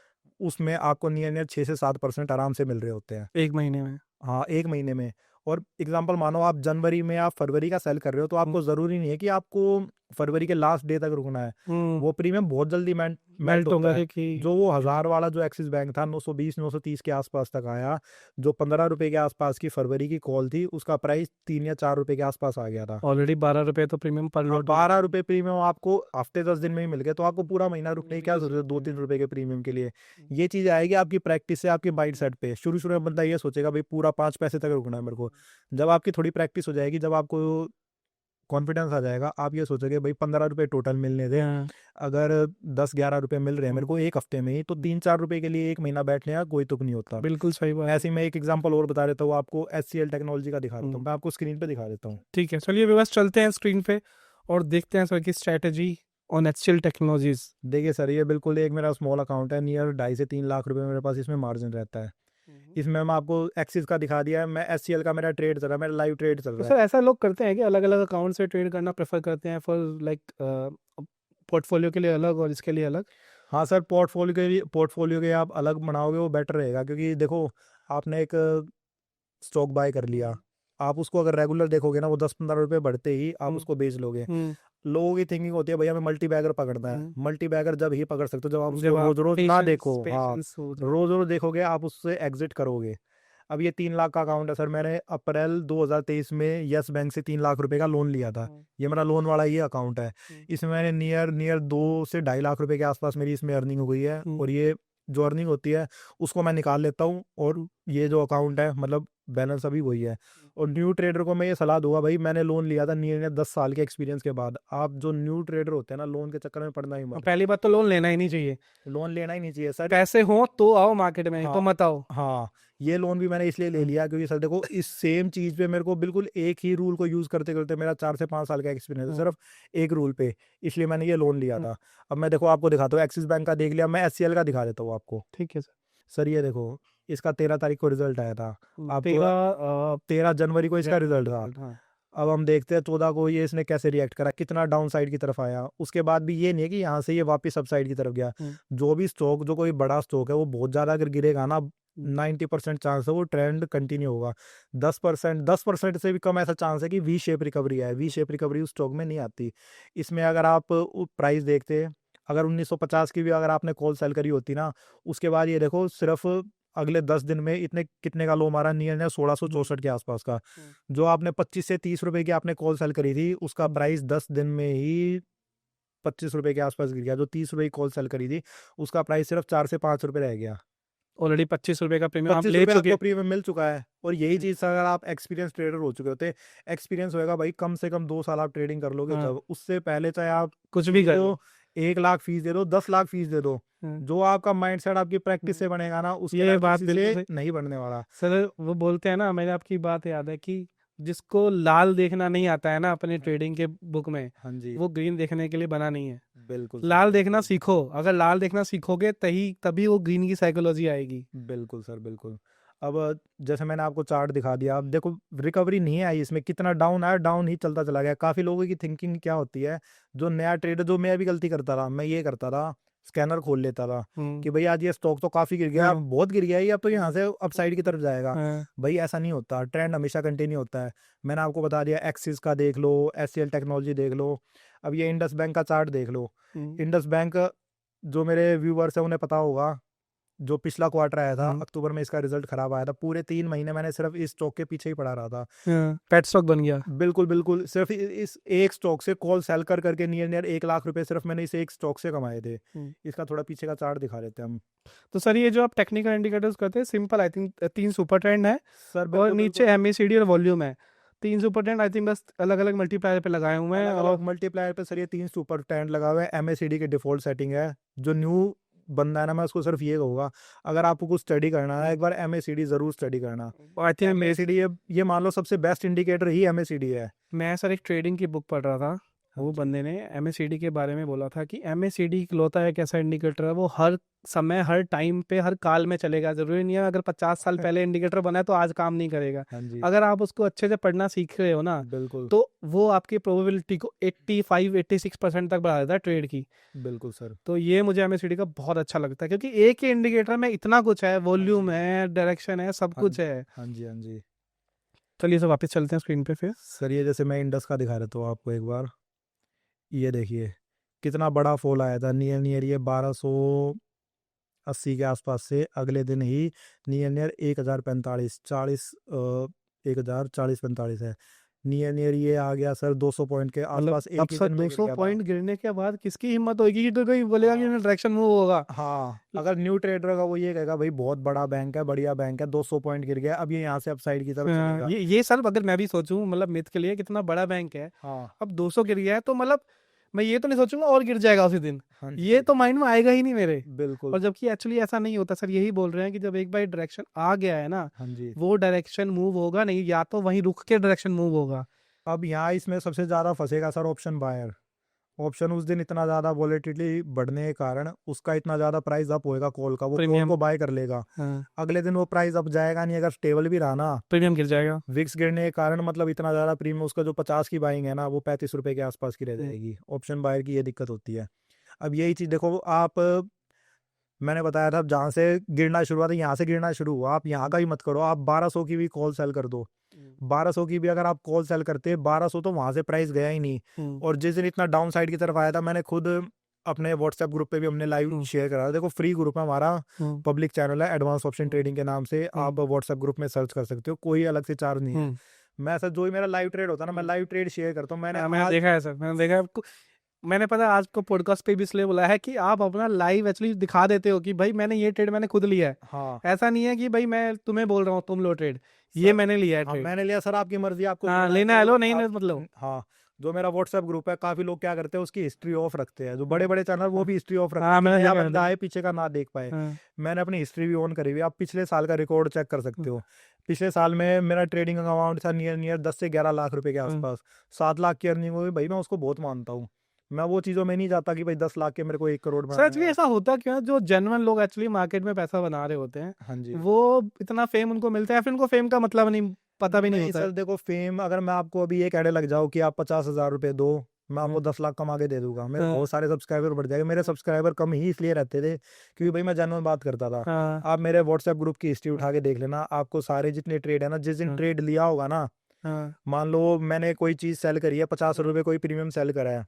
उसमें आपको नियर 6 से 7% आराम से मिल रहे होते हैं 1 महीने में। हाँ 1 महीने में। और एग्जांपल मानो आप जनवरी में आप फरवरी का सेल कर रहे हो तो आपको जरूरी नहीं है कि आपको फरवरी के लास्ट डे तक रुकना है। वो प्रीमियम बहुत जल्दी मेल्ट होता है। जो वो 1000 वाला जो एक्सिस बैंक था 920 930 के आसपास तक आया, जो 15 रुपए के आसपास की फरवरी की कॉल थी उसका प्राइस 3 या 4 रुपए के आसपास आ गया था। ऑलरेडी 12 रुपए तो प्रीमियम पर लॉट, 12 रुपए प्रीमियम आपको हफ्ते 10 दिन में ही मिल गए, तो आपको पूरा महीना रुकने की क्या जरूरत है 2-3 रुपए के प्रीमियम के लिए। ये चीज आएगी आपकी प्रैक्टिस से, आपके माइंड सेट पे। शुरू शुरू में बंदा ये सोचेगा भाई पूरा 5 पैसे तक रुकना है मेरे को। जब आपकी थोड़ी प्रैक्टिस हो जाएगी, जब आपको कॉन्फिडेंस आ जाएगा, आप ये सोचोगे भाई 15 रुपए टोटल मिलने दे, अगर 10-11 रुपए मिल रहे हैं मेरे को एक हफ्ते में ही, तो 3-4 रुपए के लिए 1 महीना बैठने का कोई तुक नहीं होता। बिल्कुल सही बात। ऐसे ही मैं एक एग्जांपल और बता देता हूँ आपको, HCL टेक्नोलॉजी का दिखा देता हूँ, मैं आपको स्क्रीन पे दिखा देता हूँ। ठीक है, चलिए बस चलते हैं स्क्रीन पे और देखते हैं सर की स्ट्रेटेजी ऑन HCL टेक्नोलॉजीज। देखिए सर, ये बिल्कुल एक मेरा स्मॉल अकाउंट है, नियर 2.5 से 3 लाख रुपए मेरे पास इसमें मार्जिन रहता है। इसमें मैं आपको एक्सिस का दिखा दिया है, मैं HCL का मेरा ट्रेड चल रहा है, मेरा लाइव ट्रेड चल तो रहा है। सर ऐसा लोग करते हैं कि अलग अलग अकाउंट से ट्रेड करना प्रेफर करते हैं फॉर लाइक पोर्टफोलियो के लिए अलग और इसके लिए अलग? हाँ सर, पोर्टफोलियो के आप अलग बनाओगे वो बेटर रहेगा, क्योंकि देखो आपने एक स्टॉक बाय कर लिया, आप उसको अगर रेगुलर देखोगे ना वो 10-15 रुपए बढ़ते ही आप उसको बेच लोगे। लोगों की थिंकिंग होती है भैया हमें मल्टी बैगर पकड़ना है। मल्टी बैगर जब ही पकड़ सकते हो जब आप उसको रोज रोज ना देखो। हाँ, रोज रोज देखोगे आप उससे एग्जिट करोगे। अब ये 3 लाख का अकाउंट है सर, मैंने अप्रैल 2023 में यस बैंक से 3 लाख रुपए का लोन लिया था। ये मेरा लोन वाला ये अकाउंट है। इसमें मैंने नियर 2 से 2.5 लाख रुपए के आसपास मेरी इसमें अर्निंग हो गई है। और ये जो अर्निंग होती है उसको मैं निकाल लेता हूँ, और ये जो अकाउंट है मतलब बैलेंस अभी वही है। और न्यू ट्रेडर को मैं ये सलाह दूंगा, भाई मैंने लोन लिया था नियर 10 साल के एक्सपीरियंस के बाद। आप जो न्यू ट्रेडर होते हैं ना, लोन के चक्कर में पड़ना ही मत। पहली बात तो लोन लेना ही नहीं चाहिए, लोन लेना ही नहीं चाहिए सर। पैसे हो तो आओ मार्केट में, हाँ, तो मत आओ। हाँ, ये लोन भी मैंने इसलिए ले लिया क्योंकि सर देखो इस सेम चीज पे मेरे को बिल्कुल एक ही रूल को यूज करते करते मेरा 4 से 5 साल का एक्सपीरियंस है सिर्फ एक रूल पे, इसलिए मैंने ये लोन लिया था। अब मैं देखो आपको दिखाता हूँ, एक्सिस बैंक का देख लिया, मैं HCL का दिखा देता हूँ आपको। ठीक है सर। सर ये देखो, इसका 13 तारीख को रिजल्ट आया था। आपको 13 जनवरी को इसका रिजल्ट था। अब हम देखते हैं 14 को ये इसने कैसे रिएक्ट करा, कितना डाउन साइड की तरफ आया। उसके बाद भी ये नहीं है कि यहाँ से ये वापस अप साइड की तरफ गया। जो भी स्टॉक, जो कोई बड़ा स्टॉक है वो बहुत ज्यादा अगर गिरेगा ना, 90% चांस है वो ट्रेंड कंटिन्यू होगा। 10% से भी कम ऐसा चांस है कि वी शेप रिकवरी है। वी शेप रिकवरी उस स्टॉक में नहीं आती। इसमें अगर आप प्राइस देखते हैं, अगर 1950 की भी अगर आपने कॉल सेल करी होती ना, उसके बाद ये देखो सिर्फ अगले 10 दिन में इतने कितने का लो मारा, नियर 1664 के आसपास का। जो आपने 25 से 30 रुपए की आपने कॉल सेल करी थी, उसका प्राइस 10 दिन में ही 25 रुपए के आसपास गिर गया। जो 30 रुपए की कॉल सेल करी थी उसका प्राइस सिर्फ 4 से 5 रुपए रह गया। ऑलरेडी 25 रुपए का प्रीमियम आप ले 25 चुके, आपको प्रीमियम मिल चुका है। और यही चीज अगर आप एक्सपीरियंस ट्रेडर हो चुके होते, एक्सपीरियंस होएगा भाई कम से कम 2 साल आप ट्रेडिंग कर लोगे तब। उससे पहले चाहे आप कुछ भी करो, 1 लाख फीस दे दो, 10 लाख फीस दे दो, जो आपका माइंडसेट आपकी प्रैक्टिस से बनेगा ना, उसके बात से नहीं बनने वाला। सर वो बोलते हैं ना, मैंने आपकी बात याद है कि जिसको लाल देखना नहीं आता है ना अपने ट्रेडिंग के बुक में, हाँ जी, वो ग्रीन देखने के लिए बना नहीं है। बिल्कुल लाल देखना सीखो, अगर लाल देखना सीखोगे तभी वो ग्रीन की साइकोलॉजी आएगी। बिल्कुल सर, बिल्कुल। अब जैसे मैंने आपको चार्ट दिखा दिया, अब देखो रिकवरी नहीं आई इसमें, कितना डाउन आया, डाउन ही चलता चला गया। काफी लोगों की थिंकिंग क्या होती है, जो नया ट्रेडर, जो मैं भी गलती करता था, मैं ये करता था स्कैनर खोल लेता था कि भाई आज ये स्टॉक तो काफी गिर गया, बहुत गिर गया, अब तो यहाँ से अपसाइड की तरफ जाएगा। भाई ऐसा नहीं होता, ट्रेंड हमेशा कंटिन्यू होता है। मैंने आपको बता दिया, एक्सिस का देख लो, HCL टेक्नोलॉजी देख लो। अब ये इंडस बैंक का चार्ट देख लो। इंडस बैंक, जो मेरे व्यूअर्स है उन्हें पता होगा, जो पिछला क्वार्टर आया था अक्टूबर में, इसका रिजल्ट खराब आया था। पूरे 3 महीने मैंने सिर्फ इस स्टॉक के पीछे ही पड़ा रहा था। पेट स्टॉक बन गया। बिल्कुल बिल्कुल, सिर्फ इस एक स्टॉक से कॉल सेल कर करके नियर 1 लाख रुपए सिर्फ मैंने इस एक स्टॉक से कमाए थे। इसका थोड़ा पीछे का चार्ट दिखा देते हैं हम। तो सर ये जो आप टेक्निकल इंडिकेटर्स करते हैं, simple I think 3 super trend है सर, और नीचे MACD और वॉल्यूम है। 3 सुपर ट्रेंड आई थिंक बस अलग अलग मल्टीप्लायर पे लगाए हुए हैं। और मल्टीप्लायर पे सर ये 3 सुपर ट्रेंड लगा हुए हैं। MACD की डिफॉल्ट सेटिंग है, जो न्यू बंदा है ना, मैं उसको सिर्फ ये कहूँगा, अगर आपको कुछ स्टडी करना है एक बार MACD जरूर स्टडी करना। आई थिंक MACD ये मान लो सबसे बेस्ट इंडिकेटर ही MACD है। मैं सर एक ट्रेडिंग की बुक पढ़ रहा था, वो बंदे ने MACD के बारे में बोला था कि MACD इकलौता एक ऐसा इंडिकेटर है, वो हर समय हर टाइम पे हर काल में चलेगा। जरूरी नहीं है अगर 50 साल पहले इंडिकेटर बना है तो आज काम नहीं करेगा। हाँ जी, अगर आप उसको अच्छे से पढ़ना सीख रहे हो ना, बिल्कुल तो वो आपकी प्रोबेबिलिटी को 85-86% तक बढ़ा देता है ट्रेड की। बिल्कुल सर। तो ये मुझे MACD का बहुत अच्छा लगता है, क्योंकि एक ही इंडिकेटर में इतना कुछ है, वॉल्यूम है, डायरेक्शन है, सब कुछ है। हाँ जी, हाँ जी चलिए सर वापस चलते हैं स्क्रीन पे फिर। सर। ये जैसे मैं इंडस का दिखा देता हूँ आपको एक बार, ये देखिए कितना बड़ा फॉल आया था, नियर नियर ये 1280 के आसपास से अगले दिन ही नियर नियर 1045 40 1040-45 है, नियर नियर ये आ गया सर 200 पॉइंट के आसपास अब एक ही सर दिन में गिर 200 गया था। पॉइंट गिरने के बाद किसकी हिम्मत होगी कि तो कोई बोलेगा कि डायरेक्शन मूव होगा। हाँ, अगर न्यू ट्रेडर का वो ये कहेगा भाई बहुत बड़ा बैंक है, बढ़िया बैंक है, 200 पॉइंट गिर गया, अब ये यहाँ से अपसाइड की तरफ चलेगा। ये सर अगर मैं भी सोचूं, मतलब मिथ के लिए कितना बड़ा बैंक है, हाँ अब 200 गिर गया है, तो मतलब मैं ये तो नहीं सोचूंगा और गिर जाएगा उसी दिन। हाँ ये जी, तो माइंड में आएगा ही नहीं मेरे। बिल्कुल। और जबकि एक्चुअली ऐसा नहीं होता सर, यही बोल रहे हैं कि जब एक बार डायरेक्शन आ गया है ना, हाँ जी, वो डायरेक्शन मूव होगा नहीं, या तो वहीं रुक के डायरेक्शन मूव होगा। अब यहाँ इसमें सबसे ज्यादा फंसेगा सर ऑप्शन बायर। ऑप्शन उस दिन इतना ज्यादा वॉलेटिलिटी बढ़ने के कारण उसका इतना ज्यादा प्राइस अप होएगा कॉल का, वो कॉल प्रीमियम, को बाय कर लेगा। हाँ, अगले दिन वो प्राइस अप जाएगा नहीं, अगर स्टेबल भी रहा ना, प्रीमियम गिर जाएगा। विक्स गिरने के कारण मतलब इतना ज्यादा प्रीमियम उसका जो 50 की बाइंग है ना, वो 35 रुपए के आसपास की रह जाएगी। ऑप्शन बायर की ये दिक्कत होती है। अब यही चीज देखो आप, मैंने बताया था जहां से गिरना शुरू हुआ था, यहाँ से गिरना शुरू हुआ, आप यहाँ का ही मत करो, आप 1200 की भी कॉल सेल कर दो। 1200 की भी अगर आप कॉल सेल करते, 1200 तो वहां से प्राइस गया ही नहीं। और जिस दिन इतना डाउन साइड की तरफ आया था, मैंने खुद अपने व्हाट्सएप ग्रुप पे भी हमने लाइव शेयर करा था। देखो फ्री ग्रुप है हमारा, पब्लिक चैनल है, एडवांस ऑप्शन ट्रेडिंग के नाम से, आप व्हाट्सएप ग्रुप में सर्च कर सकते हो, कोई अलग से चार्ज नहीं है। मैं सर जो ही मेरा लाइव ट्रेड होता है ना, मैं लाइव ट्रेड शेयर करता हूँ। मैंने देखा है सर, मैंने देखा है आपको। मैंने पता है आज को पॉडकास्ट पे भी इसलिए बोला है कि आप अपना लाइव एक्चुअली दिखा देते हो कि भाई मैंने ये ट्रेड मैंने खुद लिया है। हाँ, ऐसा नहीं है कि भाई मैं तुम्हें बोल रहा हूँ तुम लो ट्रेड, ये मैंने लिया है हाँ ट्रेड। मैंने लिया सर, आपकी मर्जी, आपको हाँ, लेना लेना है लो, नहीं आप, मतलब। हाँ। जो मेरा व्हाट्सएप ग्रुप है, काफी लोग क्या करते हैं उसकी हिस्ट्री ऑफ रखते हैं, जो बड़े बड़े चैनल वो भी हिस्ट्री ऑफ रखते हाँ, हैं कि मैंने नया देखा बंदा है। है पीछे का ना देख पाए। हाँ, मैंने अपनी हिस्ट्री भी ऑन करी हुई है, आप पिछले साल का रिकॉर्ड चेक कर सकते हो। पिछले साल में मेरा ट्रेडिंग अमाउंट था नियर नियर 10 से 11 लाख रुपए के आसपास, 7 लाख की अर्निंग हुई भाई, मैं उसको बहुत मानता हूँ। मैं वो चीजों में नहीं जाता कि भाई 10 लाख के मेरे को 1 करोड़ सर बनाना एक्चुअली है। ऐसा होता क्यों है, जो जेन्युइन लोग एक्चुअली मार्केट में पैसा बना रहे होते हैं, हाँ जी, वो इतना फेम उनको मिलता है, फिर उनको फेम का मतलब नहीं पता भी नहीं होता है। सर देखो फेम, अगर मैं आपको अभी ये कहने लग जाऊँ कि आप 50,000 रुपए दो, मैं आपको 10 लाख कमा के दे दूंगा, मेरे बहुत सारे सब्सक्राइबर बढ़ जाएंगे। मेरे सब्सक्राइबर कम ही इसलिए रहते थे क्योंकि भाई मैं जेन्युइन बात करता था। हाँ, आप मेरे व्हाट्सएप ग्रुप की हिस्ट्री उठा के देख लेना, आपको सारे जितने ट्रेड है ना, जिस दिन ट्रेड लिया होगा ना, हाँ, मान लो मैंने कोई चीज सेल करी है, 50 रुपए कोई प्रीमियम सेल करा है,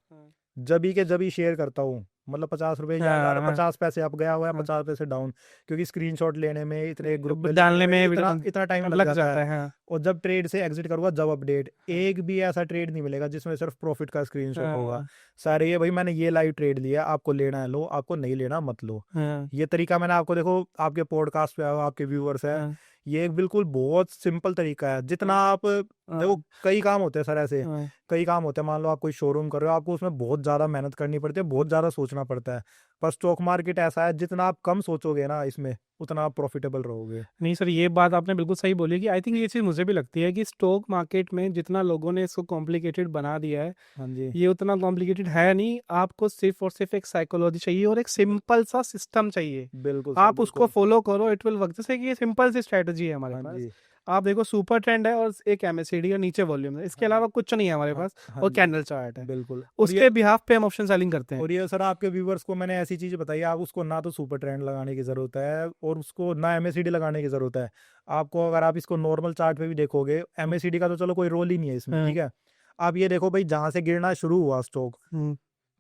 जबी के जबी शेयर करता हूँ, मतलब 50 रुपए या हाँ, 50 पैसे अप गया हुआ है, 50 पैसे डाउन, क्योंकि स्क्रीनशॉट लेने में इतने ग्रुप में डालने में इतना इतना टाइम लग जाता है। हाँ, और जब ट्रेड से एग्जिट करूंगा, जब अपडेट, एक भी ऐसा ट्रेड नहीं मिलेगा जिसमें सिर्फ प्रॉफिट का स्क्रीनशॉट होगा। सारे ये भाई मैंने ये लाइव ट्रेड लिया, आपको लेना है लो, आपको नहीं लेना मत लो। ये तरीका मैंने आपको, देखो आपके पॉडकास्ट पे आपके व्यूअर्स है, ये एक बिल्कुल बहुत सिंपल तरीका है। जितना आप देखो, कई काम होते हैं सर ऐसे, कई काम होते हैं, मान लो आप कोई शोरूम कर रहे हो, आपको उसमें बहुत ज्यादा मेहनत करनी पड़ती है, बहुत ज्यादा सोचना पड़ता है। पर स्टॉक मार्केट ऐसा है, जितना आप कम सोचोगे ना इसमें, उतना आप प्रॉफिटेबल रहोगे। नहीं सर, ये बात आपने बिल्कुल सही बोली कि आई थिंक ये चीज़ मुझे भी लगती है कि स्टॉक मार्केट में जितना लोगों ने इसको कॉम्प्लिकेटेड बना दिया है, हाँ जी, ये उतना कॉम्प्लिकेटेड है नहीं। आपको सिर्फ और सिर्फ एक साइकोलॉजी चाहिए और एक सिंपल सा सिस्टम चाहिए, बिल्कुल सर, आप उसको बिल्कुल। फॉलो करो, इट विल वर्क। जैसे कि ये सिंपल सी स्ट्रेटजी है हमारे हाँ पास। जी, आप देखो सुपर ट्रेंड है और एक MACD और नीचे वॉल्यूम है, इसके हाँ अलावा कुछ नहीं है हमारे हाँ पास, हाँ और जी, कैंडल चार्ट है। बिल्कुल। और ये उसके बिहाफ पे हम ऑप्शन सेलिंग करते हैं। और ये सर आपके व्यूवर्स को मैंने ऐसी चीज बताई है, आप उसको ना तो सुपर ट्रेंड लगाने की जरूरत है और उसको ना MACD लगाने की जरूरत है। आपको अगर आप इसको नॉर्मल चार्ट पे भी देखोगे, MACD का तो चलो कोई रोल ही नहीं है इसमें, ठीक है। आप ये देखो भाई, जहां से गिरना शुरू हुआ स्टॉक,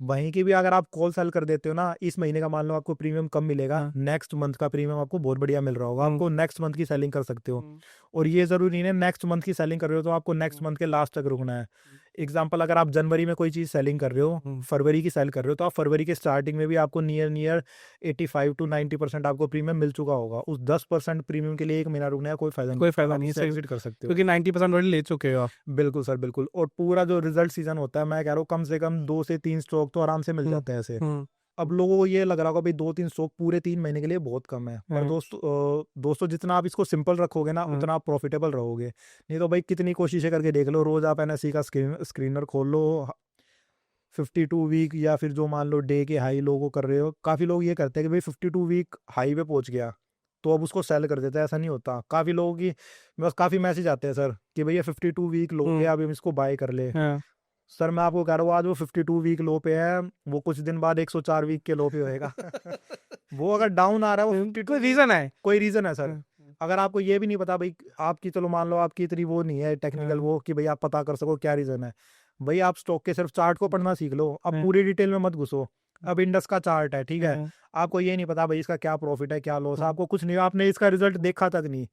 वहीं की भी अगर आप कॉल सेल कर देते हो ना, इस महीने का मान लो आपको प्रीमियम कम मिलेगा, नेक्स्ट मंथ का प्रीमियम आपको बहुत बढ़िया मिल रहा होगा, आपको नेक्स्ट मंथ की सेलिंग कर सकते हो। और ये जरूरी नहीं है नेक्स्ट मंथ की सेलिंग कर रहे हो तो आपको नेक्स्ट मंथ के लास्ट तक रुकना है। एग्जाम्पल, अगर आप जनवरी में कोई चीज सेलिंग कर रहे हो, फरवरी की सेल कर रहे हो, तो आप फरवरी के स्टार्टिंग में भी आपको नियर नियर 85 to 90% आपको प्रीमियम मिल चुका होगा। उस 10% प्रीमियम के लिए 1 महीना रुकना है, कोई फायदा नहीं, कोई फायदा नहीं है, एग्जिट कर सकते हो, क्योंकि 90% ऑलरेडी ले चुके हो आप। बिल्कुल सर, बिल्कुल। और पूरा जो रिजल्ट सीजन होता है, मैं कह रहा हूँ कम से कम 2 से 3 स्टॉक तो आराम से मिल जाते हैं ऐसे। अब लोगों को ये लग रहा होगा भाई 2-3 स्टॉक पूरे 3 महीने के लिए बहुत कम है, पर दोस्तों जितना आप इसको सिंपल रखोगे ना उतना आप प्रॉफिटेबल रहोगे। नहीं तो भाई कितनी कोशिशें करके देख लो, रोज आप एनएससी का स्क्रीनर खोल लो, 52 वीक या फिर जो मान लो डे के हाई लोगो कर रहे हो, काफी लोग ये करते हैं कि भाई 52 वीक हाई पे पहुंच गया तो अब उसको सेल कर देते हैं। ऐसा नहीं होता, काफी लोगों की बस काफी मैसेज आते हैं सर कि भैया 52 वीक लो पे अब हम इसको बाय कर ले। सर मैं आपको कह रहा हूँ आज वो 52 वीक लो पे है, वो कुछ दिन बाद 104 वीक के लो पे होएगा। वो अगर डाउन आ रहा है वो कोई रीजन है, कोई रीजन है सर। अगर आपको ये भी नहीं पता भाई, आपकी चलो मान लो आपकी इतनी वो नहीं है टेक्निकल वो कि भाई आप पता कर सको क्या रीजन है, भाई आप स्टॉक के सिर्फ चार्ट को पढ़ना सीख लो, अब पूरी डिटेल में मत घुसो। अब इंडस का चार्ट है, ठीक है, आपको ये नहीं पता भाई इसका क्या प्रॉफिट है क्या लॉस है, आपको कुछ नहीं, आपने इसका रिजल्ट देखा तक नहीं,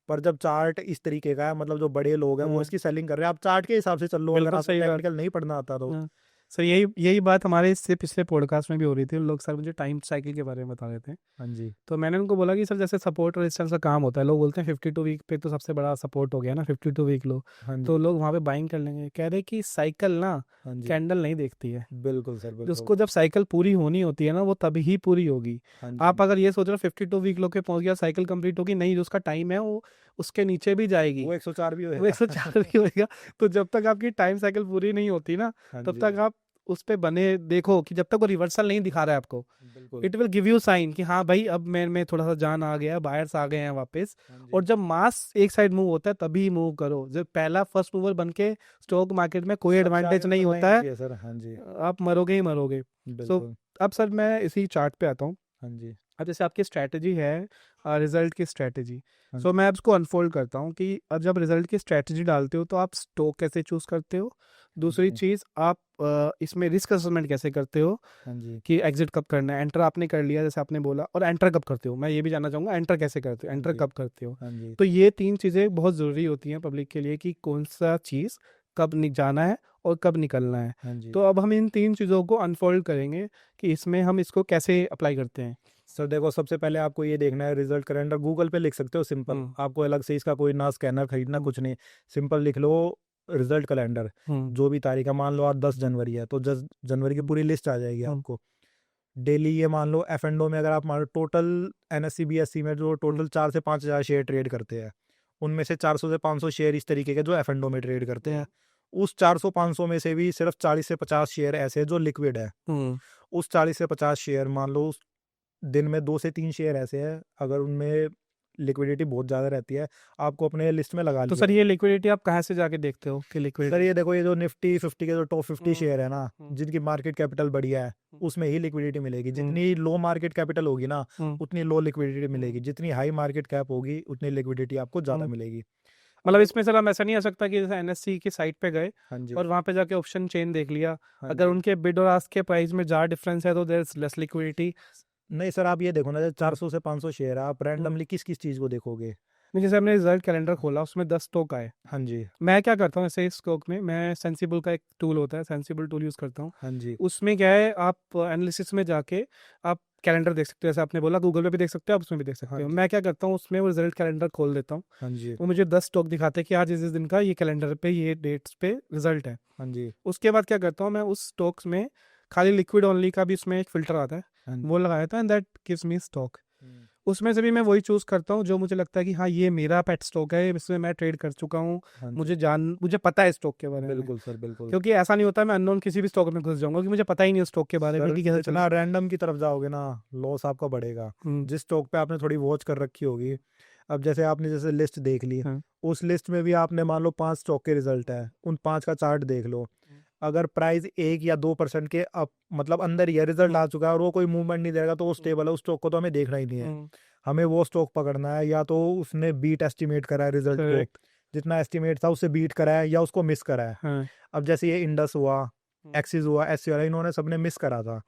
पर जब चार्ट इस तरीके का है, मतलब जो बड़े लोग हैं वो इसकी सेलिंग कर रहे हैं, आप चार्ट के हिसाब से चल लो। अगर आपको टेक्निकल नहीं पढ़ना आता तो सर यही बात हमारे इससे पिछले पॉडकास्ट में भी हो रही थी। लोग सर मुझे टाइम साइकिल के बारे में बता रहे थे। हाँ जी। तो मैंने उनको बोला कि सर जैसे सपोर्ट और रेजिस्टेंस का काम होता है, लोग बोलते हैं 52 वीक पे तो सबसे बड़ा सपोर्ट हो गया ना, 52 वीक लो, तो लोग वहाँ पे बाइंग कर लेंगे। कह रहे कि साइकिल ना कैंडल नहीं देखती है। बिल्कुल सर, बिल्कुल। उसको जब साइकिल पूरी होनी होती है ना वो तभी ही पूरी होगी। आप अगर ये सोच रहे हो 52 वीक लो के पहुंच गया साइकिल कंप्लीट होगी, नहीं, जो उसका टाइम है वो उसके नीचे भी जाएगी, वो 104 भी होगा, वो 104 भी होएगा। तो जब तक आपकी टाइम साइकिल पूरी नहीं होती ना तब तक आप उस पे बने देखो कि जब तक वो रिवर्सल नहीं दिखा रहा है आपको, it will give you sign कि हाँ भाई अब में थोड़ा सा जान आ गया, बायर्स आ गए हैं वापस। और जब मास एक साइड मूव होता है तभी मूव करो। जब पहला फर्स्ट मूवर बन के स्टॉक मार्केट में कोई एडवांटेज नहीं होता है सर। हाँ जी, आप मरोगे ही मरोगे। सो अब सर मैं इसी चार्ट पे आता हूँ। हाँ जी। अब जैसे आपकी स्ट्रैटेजी है रिजल्ट की स्ट्रैटेजी, सो मैं इसको अनफोल्ड करता हूँ कि जब रिजल्ट की स्ट्रैटेजी डालते हो तो आप स्टॉक कैसे चूज करते हो, दूसरी चीज आप इसमें रिस्क असेसमेंट कैसे करते हो कि एग्जिट कब करना है, एंटर आपने कर लिया जैसे आपने बोला, और एंटर कब करते हो, मैं ये भी जानना चाहूंगा एंटर कैसे करते हो, एंटर कब करते हो। तो ये 3 चीजें बहुत जरूरी होती हैं पब्लिक के लिए कि कौन सा चीज कब जाना है और कब निकलना है। तो अब हम इन 3 चीज़ों को अनफोल्ड करेंगे कि इसमें हम इसको कैसे अप्लाई करते हैं। सर देखो, सबसे पहले आपको ये देखना है रिजल्ट कैलेंडर, गूगल पे लिख सकते हो सिंपल, आपको अलग से इसका कोई ना स्कैनर खरीदना कुछ नहीं, सिंपल लिख लो रिजल्ट कैलेंडर, जो भी तारीख है, मान लो आज 10 जनवरी है तो 10 जनवरी की पूरी लिस्ट आ जाएगी आपको। डेली ये मान लो F&O में अगर आप मान लो टोटल NSE BSE में जो टोटल 4 से 5 हज़ार शेयर ट्रेड करते हैं, उनमें से 400 से 500 शेयर इस तरीके के जो F&O में ट्रेड करते हैं, उस 400-500 में से भी सिर्फ 40 से 50 शेयर ऐसे जो लिक्विड है। उस 40 से 50 शेयर मान लो दिन में 2 से 3 शेयर ऐसे हैं अगर उनमें लिक्विडिटी बहुत ज़्यादा रहती है, आपको अपने लिस्ट में लगा लिया। तो सर ये लिक्विडिटी आप कहाँ से जाके देखते हो कि लिक्विडिटी? सर ये देखो, ये जो निफ्टी 50 के जो टॉप 50 शेयर है ना, जिनकी मार्केट कैपिटल बढ़िया है, उसमें ही लिक्विडिटी मिलेगी। जितनी लो मार्केट कैपिटल होगी ना उतनी लो लिक्विडिटी मिलेगी, जितनी हाई मार्केट कैप होगी उतनी लिक्विडिटी आपको ज़्यादा मिलेगी। मतलब इसमें सर हम ऐसा नहीं आ सकता कि जैसे NSE की साइट पे गए और वहाँ पे जाके ऑप्शन चेन देख लिया, अगर उनके बिड और आस्क के प्राइस में ज़्यादा डिफरेंस है तो देयर इज लेस लिक्विडिटी। नहीं सर, आप ये देखो ना, 400 से 500 शेयर है, आप रैंडमली किस किस चीज़ को देखोगे? जैसे हमने रिजल्ट कैलेंडर खोला उसमें 10 स्टॉक आए। हाँ जी। मैं क्या करता हूँ ऐसे इस स्टॉक में, मैं सेंसिबल का एक टूल होता है, सेंसिबल टूल यूज़ करता हूँ। हाँ जी। उसमें क्या है, आप एनालिसिस में जाके आप कैलेंडर देख सकते हो, जैसे आपने बोला गूगल पे भी देख सकते हो, आप उसमें भी देख सकते हो। मैं क्या करता हूँ उसमें वो रिजल्ट कैलेंडर खोल देता हूँ। हाँ जी। वो मुझे 10 स्टॉक दिखाते हैं कि आज इस दिन का ये कैलेंडर पे ये डेट्स पे रिजल्ट है। हाँ जी। उसके बाद क्या करता हूँ मैं उस स्टॉक्स में खाली लिक्विड ओनली का भी उसमें एक फिल्टर आता है, वो लगाया था, and that gives me stock. उसमें से भी मैं वही चूज करता हूँ जो मुझे लगता है कि हाँ ये मेरा पेट स्टॉक है, इसमें मैं ट्रेड कर चुका हूँ, मुझे पता है स्टॉक के बारे में। बिल्कुल सर, बिल्कुल। क्योंकि ऐसा नहीं होता मैं अननोन किसी भी स्टॉक में घुस जाऊंगा कि मुझे पता ही नहीं स्टॉक के बारे में कि कैसे जितना रैंडम की तरफ जाओगे ना लॉस आपका बढ़ेगा। जिस स्टॉक पे आपने थोड़ी वॉच कर रखी होगी, अब जैसे आपने जैसे लिस्ट देख ली, उस लिस्ट में भी आपने मान लो 5 स्टॉक के रिजल्ट है, उन 5 का चार्ट देख लो, अगर प्राइस 1 या 2% के अप मतलब अंदर ही है, रिजल्ट आ चुका है और वो कोई मूवमेंट नहीं देगा तो वो स्टेबल है, उस स्टॉक को तो हमें देखना ही नहीं है। हमें वो स्टॉक पकड़ना है, या तो उसने बीट एस्टिमेट करा है रिजल्ट को, जितना एस्टिमेट था उससे बीट करा है या उसको मिस करा है। अब जैसे ये इंडस हुआ, एक्सिस हुआ, एस वाला, इन्होंने सबने मिस करा था।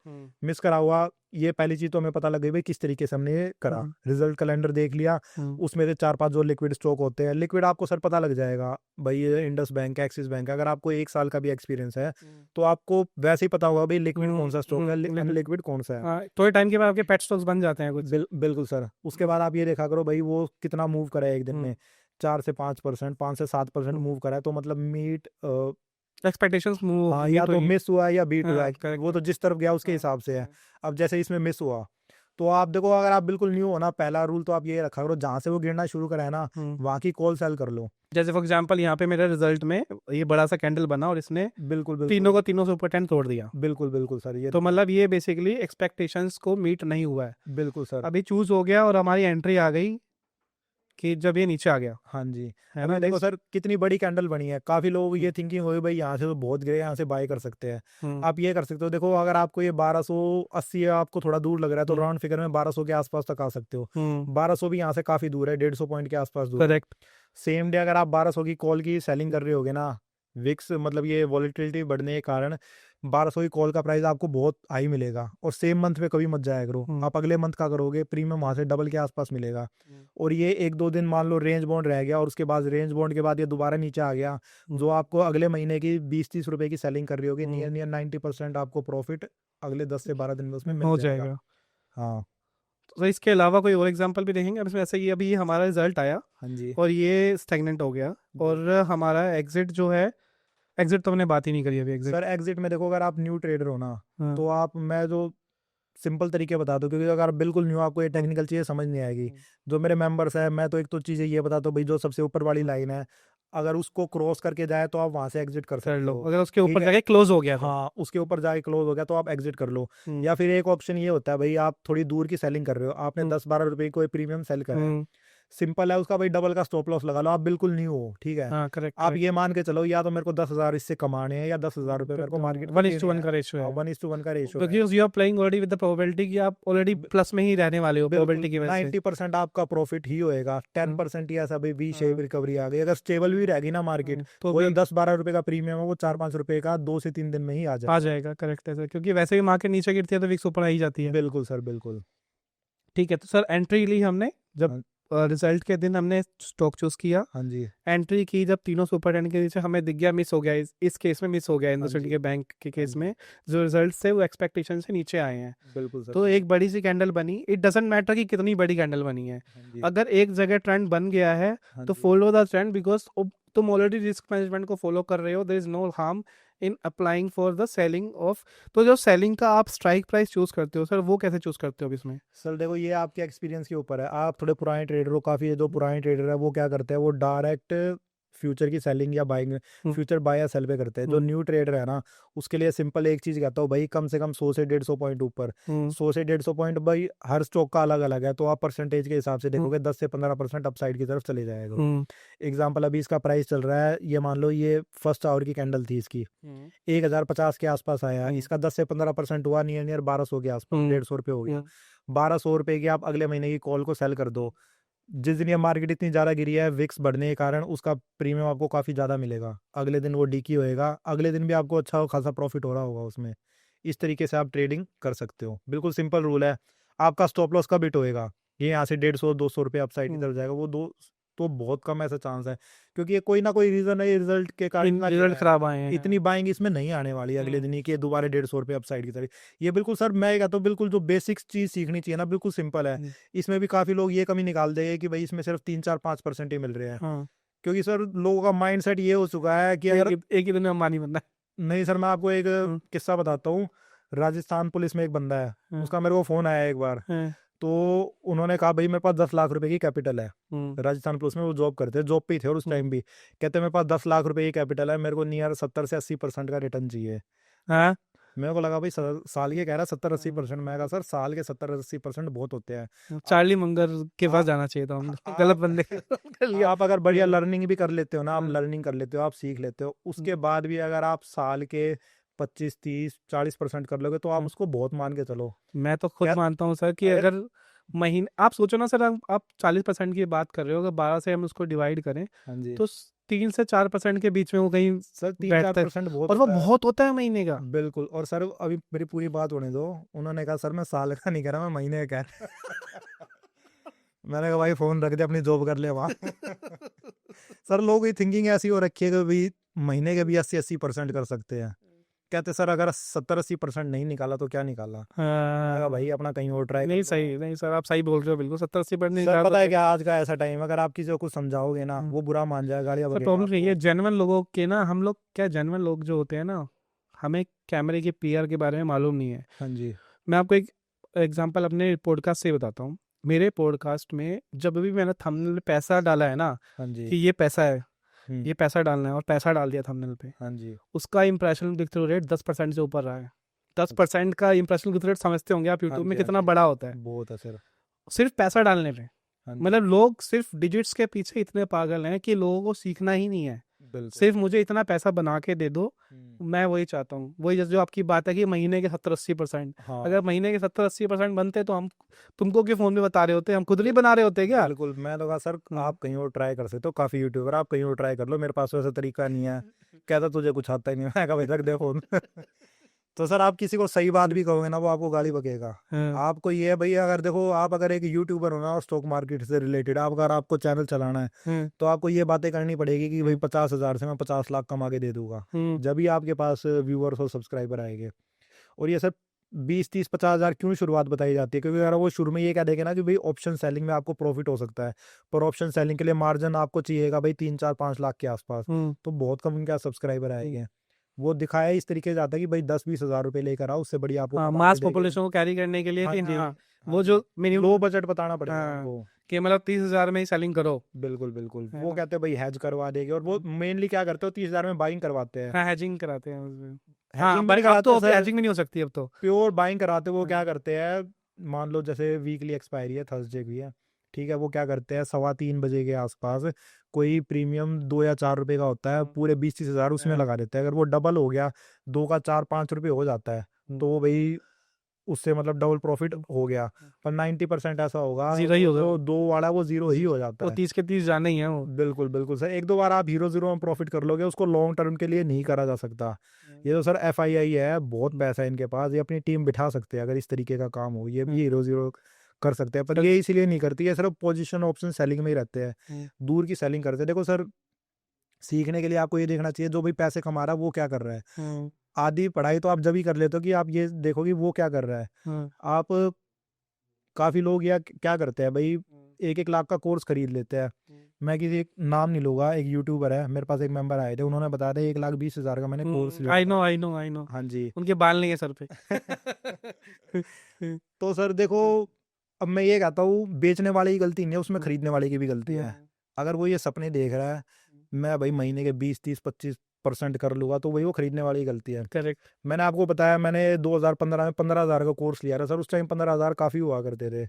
मिस करा हुआ, ये पहली चीज तो हमें पता लग गई भाई किस तरीके से हमने ये करा। रिजल्ट कैलेंडर देख लिया, उसमें से 4-5 जो लिक्विड स्टॉक होते हैं, लिक्विड आपको सर पता लग जाएगा भाई ये इंडस बैंक है, एक्सिस बैंक है। अगर आपको 1 साल का भी एक्सपीरियंस है तो आपको वैसे ही पता होगा भाई लिक्विड कौन सा स्टॉक है, अनलिक्विड कौन सा है। थोड़े टाइम के बाद आपके पेट स्टॉक्स बन जाते हैं कुछ। बिल्कुल सर। उसके बाद आप ये देखा करो भाई वो कितना मूव करा है एक दिन में, 4 से 5%, 5 से 7% मूव करा है, तो मतलब मीट एक्सपेक्टेशंस मूव हाँ, या तो मिस हुआ या बीट हुआ हाँ, है, correct, वो तो जिस तरफ गया उसके हाँ, हिसाब से है। हाँ, अब जैसे इसमें मिस हुआ, तो आप देखो अगर आप बिल्कुल न्यू हो ना, पहला रूल तो आप ये रखा करो, जहाँ से वो गिरना शुरू करा है ना, वहाँ की कॉल सेल कर लो। जैसे फॉर एग्जांपल यहाँ पे मेरे रिजल्ट में ये बड़ा सा कैंडल बना और इसने बिल्कुल तीनों बिल्कुल को तीनों सुपर 10 तोड़ दिया, बिल्कुल बिल्कुल सर, ये तो मतलब ये बेसिकली एक्सपेक्टेशंस को मीट नहीं हुआ है। बिल्कुल सर। अभी चूज हो गया और हमारी एंट्री आ गई कि जब ये नीचे आ गया, हाँ जी, है अभी ना। देखो सर कितनी बड़ी कैंडल बनी है, काफी लोग ये थिंकिंग होगी भाई यहाँ से तो बहुत गिरे, यहाँ से बाय कर सकते हैं। आप ये कर सकते हो, देखो अगर आपको ये 1280 आपको थोड़ा दूर लग रहा है, तो राउंड फिगर में 1200 के आसपास तक आ सकते हो। 1200 भी यहाँ से काफी दूर है, 150 पॉइंट के आसपास दूर। करेक्ट। सेम डे अगर आप 1200 की कॉल की सेलिंग कर रहे होगे ना, विक्स मतलब ये वॉलेटिलिटी बढ़ने के कारण 1200 की कॉल का प्राइस आपको बहुत हाई मिलेगा, और सेम मंथ में कभी मत जाया करो। आप अगले मंथ का करोगे, प्रीमियम वहां से डबल के आसपास मिलेगा। और ये 1-2 दिन मान लो रेंज बॉन्ड रह गया, और उसके बाद रेंज बॉन्ड के बाद ये दोबारा नीचे आ गया, जो आपको अगले महीने की 20-30 रुपए की सेलिंग कर रही होगी, नियर 90% आपको प्रॉफिट अगले 10 से 12 दिन में उसमें मिल हो जाएगा। जाएगा। हाँ तो इसके अलावा कोई और एग्जांपल भी देखेंगे अब इसमें, ऐसे कि अभी हमारा रिजल्ट आया हाँ जी और ये स्टैग्नेंट हो गया और हमारा एग्जिट जो है, एग्जिट तो हमने बात ही नहीं करी अभी। एग्जिट सर, एग्जिट में देखो अगर आप न्यू ट्रेडर हो ना, हाँ, तो आप, मैं जो सिंपल तरीके बता दूं, क्योंकि अगर आप बिल्कुल न्यू, आपको ये टेक्निकल चीज़ें समझ नहीं आएगी। जो मेरे मेंबर्स हैं, मैं तो एक तो चीज़ें ये बताता हूँ भाई, जो सबसे ऊपर वाली लाइन है, अगर उसको क्रॉस करके जाए तो आप वहां से एग्जिट कर कर सकते लो, हो। अगर उसके ठीक ऊपर है, जाके क्लोज हो गया तो। हाँ उसके ऊपर जाके क्लोज हो गया तो आप एग्जिट कर लो। हम्म, या फिर एक ऑप्शन ये होता है भाई, आप थोड़ी दूर की सेलिंग कर रहे हो, आपने हम्म, 10-12 रुपए की कोई प्रीमियम सेल करा है, हम्म, सिंपल है उसका भाई, डबल का स्टॉप लॉस लगा लो, आप बिल्कुल न्यू हो, ठीक है। हाँ, करेक्ट आप करेक्ट। ये मान के चलो, या तो मेरे को 10,000 इससे कमाने हैं, या 10,000 रुपए मेरे को मार्केट को 1:1 देने का रेशियो हैं। है, 1:1 का रेशो है। Because you are playing already with the probability कि आप ऑलरेडी प्लस में ही रहने वाले हो बिल्कुल प्रोबेबिलिटी की वजह से। 90% आपका प्रॉफिट ही होएगा, 10% ही ऐसा भाई वी शेप रिकवरी आ गई, अगर स्टेबल भी रहेगी ना मार्केट, तो वो जो भी 10-12 रुपए का प्रीमियम है वो 4-5 रुपए का 2 से 3 दिन में ही आ आ जाएगा। जाएगा, करेक्ट है सर, क्योंकि वैसे भी मार्केट नीचे गिरती है तो विक्स ऊपर आ ही जाती है। बिल्कुल सर बिल्कुल। ठीक है, तो सर एंट्री ली हमने जब हाँ रिजल्ट के दिन हमने स्टॉक चूज किया, हाँ जी एंट्री की जब तीनों सुपर 10 के नीचे, हमें दिख गया मिस हो गया, इस केस में मिस हो गया हाँ इंडस्ट्रियल जी के बैंक के हाँ केस जी में, जो रिजल्ट से वो एक्सपेक्टेशन से नीचे आए हैं। बिल्कुल सर। तो एक बड़ी सी कैंडल बनी, इट डजेंट मैटर कि कितनी बड़ी कैंडल बनी है, हाँ जी अगर एक जगह ट्रेंड बन गया है हाँ तो जी फॉलो द ट्रेंड, बिकॉज तुम ऑलरेडी रिस्क मैनेजमेंट को फॉलो कर रहे हो, there is no harm in applying for the selling off. तो जो सेलिंग का आप स्ट्राइक प्राइस चूज करते हो सर, वो कैसे चूज करते हो अब इसमें? सर देखो, ये आपके एक्सपीरियंस के ऊपर है, आप थोड़े पुराने ट्रेडर हो, काफ़ी जो पुराने ट्रेडर है वो क्या करते हैं, वो डायरेक्ट फ्यूचर की सेलिंग या बाइंग, फ्यूचर बाय या सेल पे करते हैं। जो न्यू ट्रेडर है ना, उसके लिए सिंपल एक चीज़ कहता हूँ भाई, कम से कम 100 से 150 पॉइंट ऊपर, 100 से 150 पॉइंट भाई, हर स्टॉक का अलग अलग है, तो आप परसेंटेज के हिसाब से देखोगे 10 से 15% अपसाइड की तरफ चले जाएगा। एग्जाम्पल, अभी इसका प्राइस चल रहा है, ये मान लो ये फर्स्ट आवर की कैंडल थी, इसकी 1050 के आसपास आया, इसका 10 से 15% हुआ, नियर नियर 1200 के आसपास, 150 रुपये हो गया। 1200 रुपये की आप अगले महीने की कॉल को सेल कर दो, जिस दिन ये मार्केट इतनी ज़्यादा गिरी है विक्स बढ़ने के कारण, उसका प्रीमियम आपको काफ़ी ज़्यादा मिलेगा, अगले दिन वो डीकी होएगा, अगले दिन भी आपको अच्छा खासा प्रॉफिट हो रहा होगा उसमें। इस तरीके से आप ट्रेडिंग कर सकते हो, बिल्कुल सिंपल रूल है। आपका स्टॉप लॉस कब हिट होएगा, ये यहाँ से 150-200 रुपये अपसाइड की तरफ जाएगा, वो दो तो बहुत कम ऐसा चांस है, क्योंकि ये कोई ना कोई रीज़न है, ये रिजल्ट के कारण इतना गिरा रिजल्ट है। खराब आए हैं, इतनी बाइंग इसमें नहीं आने वाली अगले दिन ही कि दोबारा 150 रुपये अपसाइड की तरफ। ये बिल्कुल सर, मैं कहता हूँ बिल्कुल जो बेसिक्स चीज़ सीखनी चाहिए ना, बिल्कुल सिंपल है। इसमें भी काफ़ी लोग ये कमी निकाल देंगे कि भाई इसमें सिर्फ 3-4-5% ही मिल रहे हैं, हाँ, क्योंकि सर लोगों का माइंडसेट ये हो चुका है कि अगर, एक ही दिन में अंबानी बनना नहीं सर मैं आपको एक किस्सा बताता हूँ। राजस्थान पुलिस में एक बंदा है, उसका मेरे को फ़ोन आया एक बार, है। तो उन्होंने कहा भाई मेरे पास 10 लाख रुपए की कैपिटल है, राजस्थान पुलिस में वो जॉब करते हैं, जॉब पे ही थे और उस टाइम भी, कहते मेरे पास 10 लाख रुपए की कैपिटल है, मेरे को नियर 70 से 80% का रिटर्न चाहिए। हाँ, मेरे को लगा भाई साल के कह रहा 70-80%, मैं कहा सर साल के 70-80% बहुत होते हैं। चार्ली मंगर के पास आ- जाना चाहिए था हम, आ- गलत बंदे कर लिया। आप अगर बढ़िया लर्निंग भी कर लेते हो ना, आप लर्निंग कर लेते हो, आप सीख लेते हो, उसके बाद भी अगर आप साल के 25-30-40% कर लोगे तो आप उसको बहुत मान के चलो। मैं तो खुद यार मानता हूँ सर कि अगर, अगर महीने, आप सोचो ना सर, आप 40% की बात कर रहे हो, अगर 12 से हम उसको डिवाइड करें हाँ जी तो 3 से 4% के बीच में वो कहीं सर, बैठता है, 3-4% बहुत और वो होता है। बहुत होता है महीने का। बिल्कुल, और सर अभी मेरी पूरी बात होने दो। उन्होंने कहा सर मैं साल का नहीं कह रहा, मैं महीने का कह रहा। मैंने कहा भाई फोन रख दे, अपनी जॉब कर ले वहाँ। सर लोगों की थिंकिंग ऐसी हो रखी है कि भाई महीने के भी 80-80% कर सकते हैं, कहते सर अगर 70-80% नहीं निकाला तो क्या निकाला। मैंने कहा भाई अपना कहीं और ट्राई नहीं सही नहीं सर, आप सही बोल रहे हो बिल्कुल, 70-80% सर पता है क्या आज का ऐसा टाइम, अगर आप किसी को कुछ समझाओगे ना वो बुरा मान जाएगा, गालियां सर बकेगा प्रॉब्लम यही है आपको। जेन्युइन लोगों के ना, हम लोग क्या जेन्युइन लोग जो होते हैं ना, हमें कैमरे के पीआर के बारे में मालूम नहीं है। हाँ जी। मैं आपको एक एग्जांपल अपने पॉडकास्ट से बताता हूँ। मेरे पॉडकास्ट में जब भी मैंने थंबनेल में पैसा डाला है ना, हाँ जी। कि ये पैसा है, हम्म, ये पैसा डालना है, और पैसा डाल दिया थंबनेल पे, हाँ जी। उसका इंप्रेशन क्लिक थ्रू रेट 10% से ऊपर रहा है। 10% का इंप्रेशन क्लिक थ्रू रेट समझते होंगे आप हाँ यूट्यूब में जी। हाँ कितना जी। बड़ा होता है, बहुत है सर। सिर्फ पैसा डालने पे। हाँ जी। मतलब लोग सिर्फ डिजिट्स के पीछे इतने पागल हैं कि लोगों को सीखना ही नहीं है, बिल्कुल। सिर्फ मुझे इतना पैसा बना के दे दो, हम्म, मैं वही चाहता हूँ। वही जो आपकी बात है कि महीने के 70-80%, हाँ अगर महीने के 70-80% बनते तो हम तुमको क्यों फोन में बता रहे होते, हम खुद नहीं बना रहे होते क्या। बिल्कुल। मैं तो कहा सर आप कहीं और ट्राई कर सकते हो, काफी यूट्यूबर आप कहीं और ट्राई कर लो, मेरे पास वैसा तरीका नहीं है। कहता तुझे कुछ आता ही नहीं। मैं कहा भाई रख दे फोन। तो सर आप किसी को सही बात भी कहोगे ना वो आपको गाली बकेगा। हाँ, आपको ये है भाई, अगर देखो आप अगर एक यूट्यूबर हो ना और स्टॉक मार्केट से रिलेटेड आप अगर आपको चैनल चलाना है हाँ, तो आपको ये बातें करनी पड़ेगी कि भाई 50,000 से मैं 50 लाख कमा के दे दूंगा, जब भी आपके पास व्यूअर्स और सब्सक्राइबर आएंगे। और ये सर 20-30-50,000 क्यों शुरुआत बताई जाती है, क्योंकि अगर वो शुरू में ये कह देंगे ना कि भाई ऑप्शन सेलिंग में आपको प्रॉफिट हो सकता है, पर ऑप्शन सेलिंग के लिए मार्जिन आपको चाहिएगा भाई 3-4-5 लाख के आसपास, तो बहुत कम उनके सब्सक्राइबर आएंगे। वो दिखाया इस तरीके से जाता है कि भाई 10-20 हजार रुपए लेकर आओ, उससे बढ़िया आपको हाँ, कमा के मास देंगे। पॉपुलेशन को कैरी करने के लिए हाँ कि जी। हाँ, हाँ वो जी। जो मिनिमम, लो बजट बताना पड़ेगा हाँ, उनको। कि मतलब 30,000 में ही सेलिंग करो। बिल्कुल बिल्कुल। है वो ना, कहते हैं भाई हैज करवा देंगे, और वो मेनली क्या करते हो 30,000 में बाइंग करवाते हैं। हाँ हैजिंग कराते हैं उसमें। हाँ हैजिंग भी भाई नहीं अब कराते तो सर, हैजिंग भी नहीं हो सकती अब तो। प्योर बाइंग कराते। वो क्या हाँ, करते हैं, मान लो जैसे वीकली एक्सपायरी है, थर्सडे की है, ठीक है, वो क्या करते हैं 2:15 बजे के आसपास कोई प्रीमियम 2 या 4 रुपए का होता है, पूरे 20-30 हजार उसमें लगा देते हैं। अगर वो डबल हो गया, 2 का 4-5 रुपए हो जाता है, तो वो भाई उससे मतलब डबल प्रॉफिट हो गया। पर 90% ऐसा होगा जीरो ही वो होगा, जो 2 वाला वो जीरो ही हो जाता वो है। 30 के 30 जाने ही है वो। बिल्कुल बिल्कुल सर, एक दो बार आप हीरो जीरो में प्रॉफिट कर लोगे, उसको लॉन्ग टर्म के लिए नहीं करा जा सकता। ये तो सर FII है, बहुत पैसा है इनके पास, ये अपनी टीम बिठा सकते हैं अगर इस तरीके का काम हो, ये भी हीरो जीरो कर सकते हैं, पर ये इसीलिए नहीं करती है, सिर्फ पोजीशन ऑप्शन सेलिंग में ही रहते हैं, दूर की सेलिंग करते हैं। देखो सर सीखने के लिए आपको ये देखना चाहिए जो भी पैसे कमा रहा है वो क्या कर रहा है। आधी पढ़ाई तो आप जब ही कर लेते हो कि आप ये देखो कि वो क्या कर रहा है। आप काफी लोग या क्या करते हैं भाई 1-1 लाख का कोर्स खरीद लेते हैं। मैं किसी एक नाम नहीं लूंगा, एक यूट्यूबर है, मेरे पास एक मेंबर आए थे, उन्होंने बताया था 1,20,000 का मैंने कोर्स लिया आई नो था। आई नो आई नो, हाँ जी। उनके बाल नहीं है सर पे। तो सर देखो अब मैं ये कहता हूँ बेचने वाले की गलती नहीं है, उसमें खरीदने वाले की भी गलती है। अगर वो ये सपने देख रहा है मैं भाई महीने के 20-30-25% कर लूंगा, तो वही वो खरीदने वाली की गलती है। करेक्ट। मैंने आपको बताया मैंने 2015 में 15,000 का कोर्स लिया था सर, उस टाइम 15,000 काफी हुआ करते थे।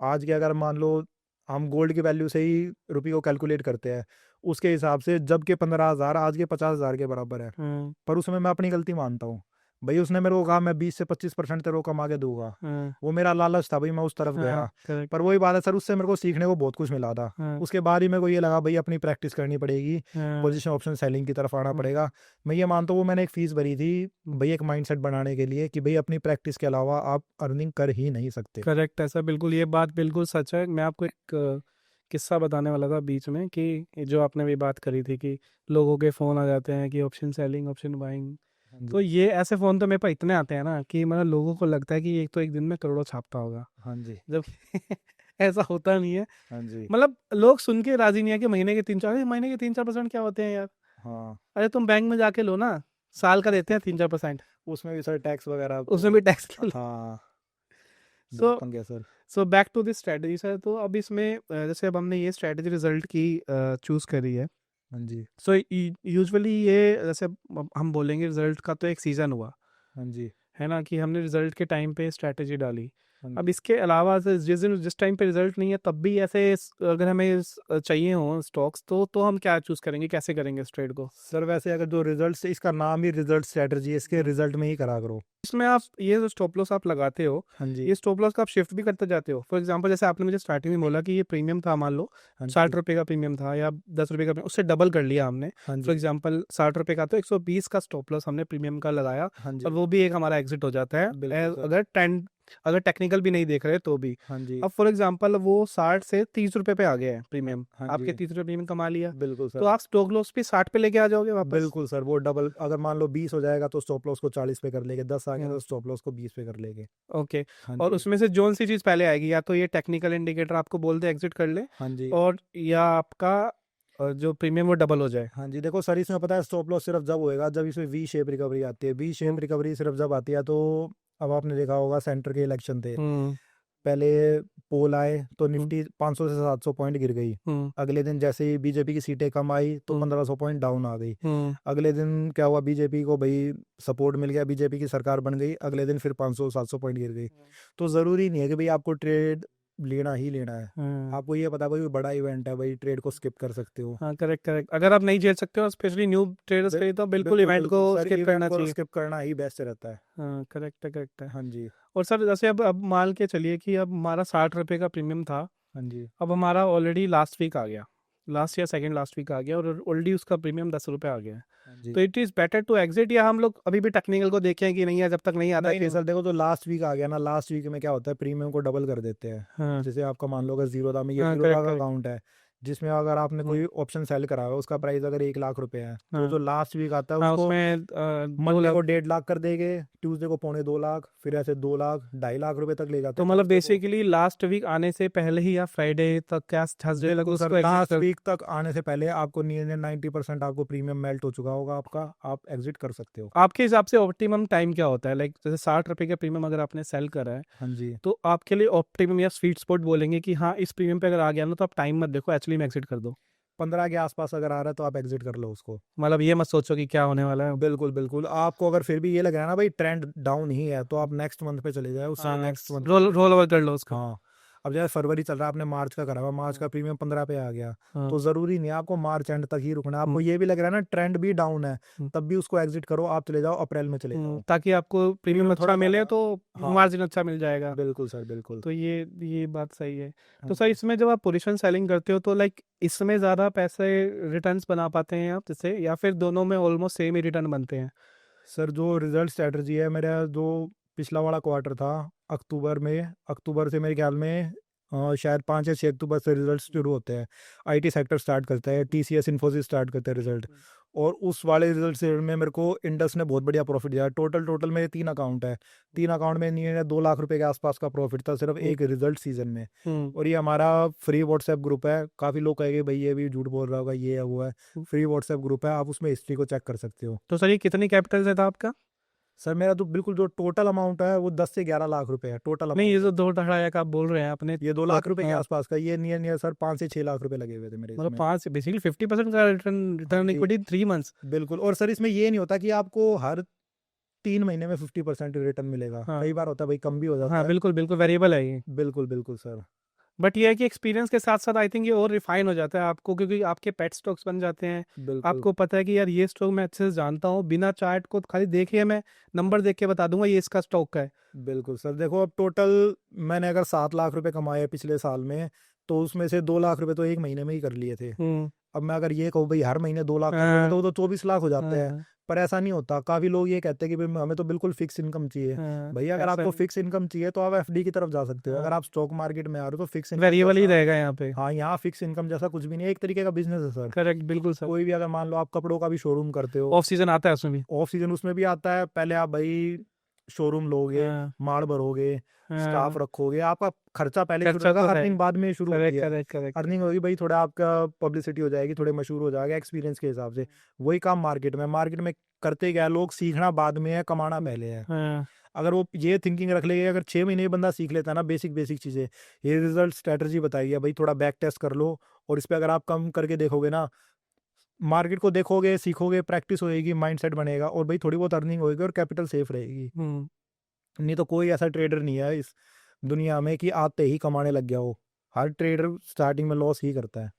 आज के अगर मान लो हम गोल्ड की वैल्यू से ही रुपये को कैलकुलेट करते हैं, उसके हिसाब से जब के 15,000 आज के 50,000 के बराबर है। पर उसमें मैं अपनी गलती मानता हूँ भाई, उसने मेरे को कहा मैं 20 से 25% तेरे को कमा के दूंगा, वो मेरा लालच था भाई, मैं उस तरफ गया। करेक्ट। पर वही बात है सर, उससे मेरे को सीखने को बहुत कुछ मिला था। उसके बाद ही मेरे को ये लगा भाई अपनी प्रैक्टिस करनी पड़ेगी, पोजीशन ऑप्शन सेलिंग की तरफ आना पड़ेगा। मैं ये मानता हूँ वो मैंने एक फीस भरी थी भाई एक माइंडसेट बनाने के लिए कि भाई अपनी प्रैक्टिस के अलावा आप अर्निंग कर ही नहीं सकते। करेक्ट, ऐसा बिल्कुल, ये बात बिल्कुल सच है। मैं आपको एक किस्सा बताने वाला था बीच में, कि ये जो आपने भी बात करी थी कि लोगों के फ़ोन आ जाते हैं कि ऑप्शन सेलिंग ऑप्शन बाइंग, हाँ जी। तो ये ऐसे फ़ोन तो मेरे पास इतने आते हैं ना कि मतलब लोगों को लगता है कि एक तो एक दिन में करोड़ों छापता होगा, हाँ जी। जब ऐसा होता नहीं है। हाँ जी। मतलब लोग सुन के राजी नहीं है कि महीने के 3-4% क्या होते हैं यार। हाँ अरे तुम बैंक में जाके लो ना, साल का देते हैं 3-4%, उसमें भी सर टैक्स वगैरह उसमें भी टैक्स के। हाँ सो बहुत पंगे हैं sir. So back to this strategy sir, तो अब इसमें जैसे अब हमने ये स्ट्रेटजी रिजल्ट की चूज़ करी है, हाँ जी। सो यूजुअली ये जैसे अब हम बोलेंगे रिजल्ट का तो एक सीज़न हुआ हाँ जी। है ना, कि हमने रिजल्ट के टाइम पे स्ट्रेटजी डाली। हाँ अब जी। इसके अलावा जिस टाइम पे रिजल्ट नहीं है तब भी ऐसे अगर हमें चाहिए हो स्टॉक्स, तो हम क्या चूज़ करेंगे, कैसे करेंगे इस ट्रेड को। सर वैसे अगर जो रिजल्ट, इसका नाम ही रिजल्ट स्ट्रेटजी है, इसके रिजल्ट में ही करा करो। इसमें आप ये जो स्टॉप लॉस आप लगाते हो, हाँ जी। ये स्टॉप लॉस का आप शिफ्ट भी करते जाते हो। फॉर एग्जांपल जैसे आपने मुझे स्टार्टिंग में बोला कि ये प्रीमियम था, मान लो हाँ 60 जी। रुपये का प्रीमियम था या 10 रुपये का premium, उससे डबल कर लिया हमने। हाँ फॉर जी। एग्जांपल 60 रुपये का तो 120 का स्टॉप लॉस हमने प्रीमियम का लगाया, हाँ जी। और वो भी एक हमारा एग्जिट हो जाता है बिल्कुल सर। अगर अगर टेक्निकल भी नहीं देख रहे तो भी। हाँ जी। अब फॉर एग्जांपल वो 60 से 30 रुपए पे आ गया है प्रीमियम, हाँ आपके जी। 30 रुपए प्रीमियम कमा लिया, बिल्कुल तो सर। आप स्टॉप लॉस भी 60 पे लेके आ जाओगे वापस। बिल्कुल सर, वो डबल अगर मान लो 20 हो जाएगा तो स्टॉप लॉस को 40 पे कर लेंगे, 10 आ गया हाँ, तो स्टॉप लॉस को 20 पे कर लेंगे। ओके। हाँ और जी। उसमें से जोन सी चीज़ पहले आएगी, या तो ये टेक्निकल इंडिकेटर आपको बोल दे एग्जिट कर ले, हाँ जी। और या आपका जो प्रीमियम वो डबल हो जाए। हाँ जी, देखो सर इसमें पता है स्टॉप लॉस सिर्फ जब होएगा जब इसमें वी शेप रिकवरी आती है। वी शेप हम्म रिकवरी सिर्फ जब आती है तो अब आपने देखा होगा सेंटर के इलेक्शन थे, हम्म पहले पोल आए तो हम्म निफ्टी 500 से 700 पॉइंट गिर गई। हम्म अगले दिन जैसे ही बीजेपी की सीटें कम आई तो हम्म 1500 पॉइंट डाउन आ गई। हम्म अगले दिन क्या हुआ, बीजेपी को भाई सपोर्ट मिल गया, बीजेपी की सरकार बन गई, अगले दिन फिर 500-700 पॉइंट गिर गई। तो ज़रूरी नहीं है कि भाई आपको ट्रेड लेना ही लेना है। हम्म। आपको ये पता है भाई बड़ा इवेंट है, भाई ट्रेड को स्किप कर सकते हो। हाँ, करेक्ट करेक्ट। अगर आप नहीं झेल सकते हो, स्पेशली न्यू ट्रेडर्स के लिए, तो बिल्कुल बिल्कुल इवेंट को बिल्कुल सर, स्किप इवेंट करना को चाहिए। स्किप करना ही बेस्ट रहता है। हाँ, करेक्ट है करेक्ट है। हाँ जी। और सर जैसे अब मान के चलिए कि अब हमारा 60 रुपये का प्रीमियम था, हाँ जी। अब हमारा ऑलरेडी लास्ट वीक आ गया, लास्ट या सेकंड लास्ट वीक आ गया, और ऑलरेडी उसका प्रीमियम 10 रुपये आ गया है। हाँ जी। तो it is better to exit, या हम लोग अभी भी टेक्निकल को देखें कि नहीं है, जब तक नहीं आता नहीं कि नहीं सर, देखो तो लास्ट वीक आ गया ना, लास्ट वीक में क्या होता है प्रीमियम को डबल कर देते हैं। हाँ जैसे आपका मान लो अगर जीरोधा में, ये हाँ, जीरोधा करेक्ट का करेक्ट। अकाउंट है जिसमें अगर आपने कोई ऑप्शन सेल करा हुआ है, उसका प्राइस अगर 1 लाख रुपए है तो हाँ जो लास्ट वीक आता है हाँ, उसको उसमें 2 मंडे लाख। को 1.5 लाख कर देंगे, ट्यूसडे को 2.25 लाख, फिर ऐसे 2 लाख 2.5 लाख रुपए तक ले जाते तो हैं मतलब थर्सडे को। बेसिकली लास्ट वीक आने से पहले ही, या फ्राइडे तक, क्या थर्सडे तक बिल्कुल सर, उसको एग्जिट लास्ट कर। वीक तक आने से पहले आपको नियर 90% आपको प्रीमियम मेल्ट हो चुका होगा आपका, आप एग्जिट कर सकते हो। आपके हिसाब से ऑप्टिमम टाइम क्या होता है, लाइक जैसे 60 रुपये का प्रीमियम अगर आपने सेल करा है, हाँ जी। तो आपके लिए ऑप्टिमम या स्वीट स्पॉट बोलेंगे कि हाँ इस प्रीमियम पे अगर आ गया ना, तो आप टाइम मत देखो, एक्चुअली में एग्जिट कर दो। 15 के आसपास अगर आ रहा है तो आप एग्जिट कर लो उसको। मतलब ये मत सोचो कि क्या होने वाला है। बिल्कुल बिल्कुल, आपको अगर फिर भी ये लग रहा है ना भाई ट्रेंड डाउन ही है तो आप नेक्स्ट मंथ पे चले जाए, उससे हाँ, next month roll roll over कर लो उसको। हाँ। अब जैसे फरवरी चल रहा है, आपने मार्च का करा हुआ, मार्च का प्रीमियम 15 पे आ गया, हाँ, तो जरूरी नहीं है आपको मार्च एंड तक ही रुकना है। आपको हम्म, ये भी लग रहा है ना ट्रेंड भी डाउन है, हम्म, तब भी उसको एग्जिट करो, आप चले जाओ अप्रैल में चले जाओ, ताकि आपको प्रीमियम प्रीमियम अच्छा थोड़ा मिले, ज्यादा। तो हाँ मार्जिन अच्छा मिल जाएगा। बिल्कुल सर बिल्कुल। तो ये बात सही है। हाँ तो सर जी। इसमें जब आप पोजीशन सेलिंग करते हो, तो लाइक इसमें ज़्यादा पैसे रिटर्न्स बना पाते हैं आप इससे, या फिर दोनों में ऑलमोस्ट सेम ही रिटर्न बनते हैं? सर जो रिजल्ट स्ट्रेटजी है मेरा, जो पिछला वाला क्वार्टर था अक्टूबर में, अक्टूबर से मेरे ख्याल में शायद 5 या 6 अक्टूबर से रिजल्ट शुरू होते हैं। आईटी सेक्टर स्टार्ट करता है, टीसीएस इन्फोसिस स्टार्ट करते हैं रिजल्ट, और उस वाले रिजल्ट से में मेरे को इंडस ने बहुत बढ़िया प्रॉफिट दिया। टोटल टोटल मेरे 3 अकाउंट है, 3 अकाउंट में नहीं 2 लाख रुपए के आसपास का प्रॉफिट था सिर्फ हम्म एक रिजल्ट सीजन में। हम्म और ये हमारा फ्री व्हाट्सएप ग्रुप है, काफ़ी लोग कहेंगे भाई ये भी झूठ बोल रहा होगा, ये है वो है, हम्म। फ्री व्हाट्सएप ग्रुप है, आप उसमें हिस्ट्री को चेक कर सकते हो। तो सर ये कितनी कैपिटल से था आपका? सर मेरा तो बिल्कुल जो टोटल अमाउंट है वो 10 से 11 लाख रुपए है टोटल नहीं, ये अमाउंट। जो दो ढाई का आप बोल रहे हैं आपने, ये 2 लाख रुपए के हाँ, आसपास का, ये नियर नियर सर 5 से 6 लाख रुपए लगे हुए थे मेरे मतलब इसमें। 5, बेसिकली 50% का रिटर्न, हाँ रिटर्न जी। Equity 3 months. बिल्कुल, और सर इसमें ये नहीं होता कि आपको हर 3 महीने में 50% रिटर्न मिलेगा, हाँ कई बार होता है भाई कम भी हो हाँ, जाता है। बिल्कुल बिल्कुल वेरिएबल है ये। बिल्कुल बिल्कुल सर। बट ये है कि एक्सपीरियंस के साथ साथ आई थिंक ये और रिफाइन हो जाता है आपको, क्योंकि आपके पेट स्टॉक्स बन जाते हैं। बिल्कुल आपको पता है कि यार ये स्टॉक मैं अच्छे से जानता हूँ, बिना चार्ट को खाली देखे मैं नंबर देख के बता दूंगा ये इसका स्टॉक का है। बिल्कुल सर, देखो अब टोटल मैंने अगर 7 लाख रुपए कमाए पिछले साल में, तो उसमें से 2 लाख रुपए तो एक महीने में ही कर लिए थे। हम्म। अब मैं अगर ये कहूँ भाई हर महीने 2 लाख कर लेंगे हाँ तो वो तो 24 लाख हो जाते हैं। हाँ पर ऐसा नहीं होता, काफी लोग ये कहते हैं कि भाई हमें तो बिल्कुल फिक्स इनकम चाहिए। हाँ, भैया अगर ऐसा आपको नहीं। फिक्स इनकम चाहिए तो आप एफडी की तरफ जा सकते हो, हाँ, अगर आप स्टॉक मार्केट में आ रहे हो तो फिक्स इनकम वेरिएबल ही जैसा। रहेगा यहाँ पे। हाँ, यहाँ फिक्स इनकम जैसा कुछ भी नहीं है, एक तरीके का बिजनेस है सर। करेक्ट, बिल्कुल सर। कोई भी अगर मान लो आप कपड़ों का भी शोरूम करते हो, ऑफ सीजन आता है उसमें भी। ऑफ सीजन उसमें भी आता है, पहले आप भाई शोरूम लोगे, हाँ माल भरोगे, स्टाफ हाँ, रखोगे, आपका खर्चा पहले शुरू खर्चा होगा, तो है। अर्निंग बाद में शुरू होती करेक्ट है। Correct correct. अर्निंग होगी भाई, थोड़ा आपका पब्लिसिटी हो जाएगी, थोड़े मशहूर हो जाएगा एक्सपीरियंस के हिसाब से। वही काम मार्केट में करते क्या है लोग, सीखना बाद में है, कमाना पहले है। हाँ अगर वो ये थिंकिंग रख लेगा, अगर 6 महीने में बंदा सीख लेता है ना बेसिक बेसिक चीज़ें, ये रिजल्ट स्ट्रेटजी बताई है भाई, थोड़ा बैक टेस्ट कर लो, और इस पर अगर आप कम करके देखोगे ना, मार्केट को देखोगे, सीखोगे, प्रैक्टिस होएगी, माइंडसेट बनेगा, और भाई थोड़ी बहुत अर्निंग होएगी और कैपिटल सेफ रहेगी। नहीं तो कोई ऐसा ट्रेडर नहीं है इस दुनिया में कि आते ही कमाने लग गया हो, हर ट्रेडर स्टार्टिंग में लॉस ही करता है।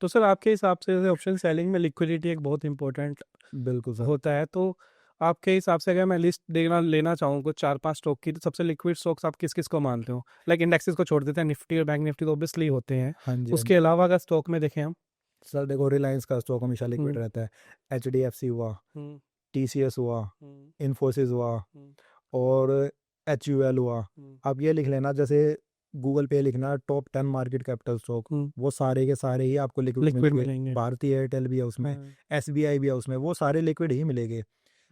तो सर आपके हिसाब से जैसे ऑप्शन सेलिंग में लिक्विडिटी एक बहुत इंपॉर्टेंट बिल्कुल सर। होता है, तो आपके हिसाब से अगर मैं लिस्ट देना लेना चाहूँ कुछ 4-5 स्टॉक की, तो सबसे लिक्विड स्टॉक्स आप किस किस को मानते हो? लाइक इंडेक्सेस को छोड़ देते हैं, निफ्टी और बैंक निफ्टी तो ऑब्वियसली होते हैं, हाँ जी। हाँ उसके जी अलावा अगर स्टॉक में देखें हम। सर, देखो रिलायंस का स्टॉक हमेशा लिक्विड हम्म रहता है, HDFC हुआ, हम्म TCS हुआ, हम्म इन्फोसिस हुआ, हम्म और HUL हुआ, आप ये लिख लेना, जैसे गूगल पे लिखना टॉप 10 मार्केट कैपिटल स्टॉक, वो सारे के सारे ही आपको लिक्विड लिक्विड मिलेंगे। मिलेंगे। भारती एयरटेल भी है उसमें, SBI भी है उसमें, वो सारे लिक्विड ही मिलेंगे।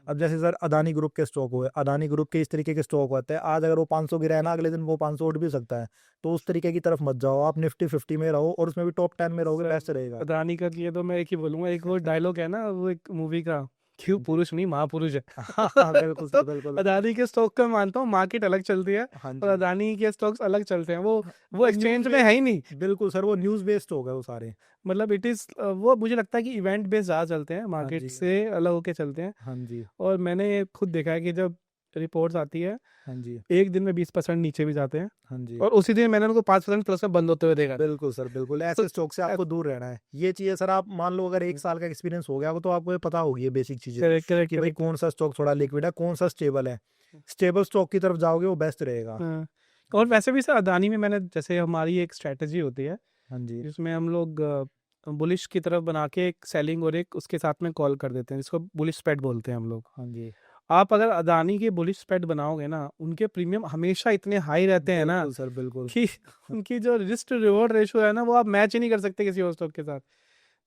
अब जैसे सर अदानी ग्रुप के स्टॉक हुए, अदानी ग्रुप के इस तरीके के स्टॉक होते हैं, आज अगर वो 500 गिरा है ना, अगले दिन वो 500 उठ भी सकता है। तो उस तरीके की तरफ मत जाओ, आप निफ्टी 50 में रहो और उसमें भी टॉप 10 में रहोगे, बेस्ट रहेगा। अदानी का ये तो मैं एक ही बोलूंगा, एक वो डायलॉग है ना वो एक मूवी का, क्यों पुरुष नहीं महापुरुष है। हाँ बिल्कुल तो सर बिल्कुल। अदानी के स्टॉक का मानता हूँ, मार्केट अलग चलती है हाँ और जी, अदानी के स्टॉक्स अलग चलते हैं, वो वो एक्सचेंज न्यूज में है ही नहीं। बिल्कुल सर, वो न्यूज बेस्ड हो गए वो सारे। मतलब इट इज वो मुझे लगता है कि इवेंट बेस्ड ज़्यादा चलते हैं, हाँ मार्केट जी, से अलग होके चलते हैं। हाँ जी, और मैंने खुद देखा है कि जब रिपोर्ट्स आती है हाँ जी, एक दिन में 20% नीचे भी जाते हैं, हाँ जी, और उसी दिन मैंने उनको 5% प्लस में बंद होते हुए देखा। बिल्कुल सर बिल्कुल। तो ऐसे स्टॉक से आपको दूर रहना है। ये चीज़ें सर, आप मान लो अगर 1 साल का एक्सपीरियंस हो गया हो तो आपको ये पता होगी ये बेसिक चीज़ें, करेक्ट करेक्ट कि भाई करेक्ट। कौन सा स्टॉक थोड़ा लिक्विड है, कौन सा स्टेबल है। स्टेबल स्टॉक की तरफ जाओगे वो बेस्ट रहेगा। हाँ। और वैसे भी सर अदानी में मैंने, जैसे हमारी एक स्ट्रेटजी होती है हाँ जी, जिसमें हम लोग बुलिश की तरफ बना के एक सेलिंग और एक उसके साथ में कॉल कर देते हैं, जिसको बुलिश स्प्रेड बोलते हैं हम लोग। हाँ जी, आप अगर अदानी के बुलिश स्प्रेड बनाओगे ना, उनके प्रीमियम हमेशा इतने हाई रहते हैं ना बिल्कुल सर बिल्कुल। कि उनकी जो रिस्क रिवॉर्ड रेशियो है ना, वो आप मैच ही नहीं कर सकते किसी और स्टॉक के साथ।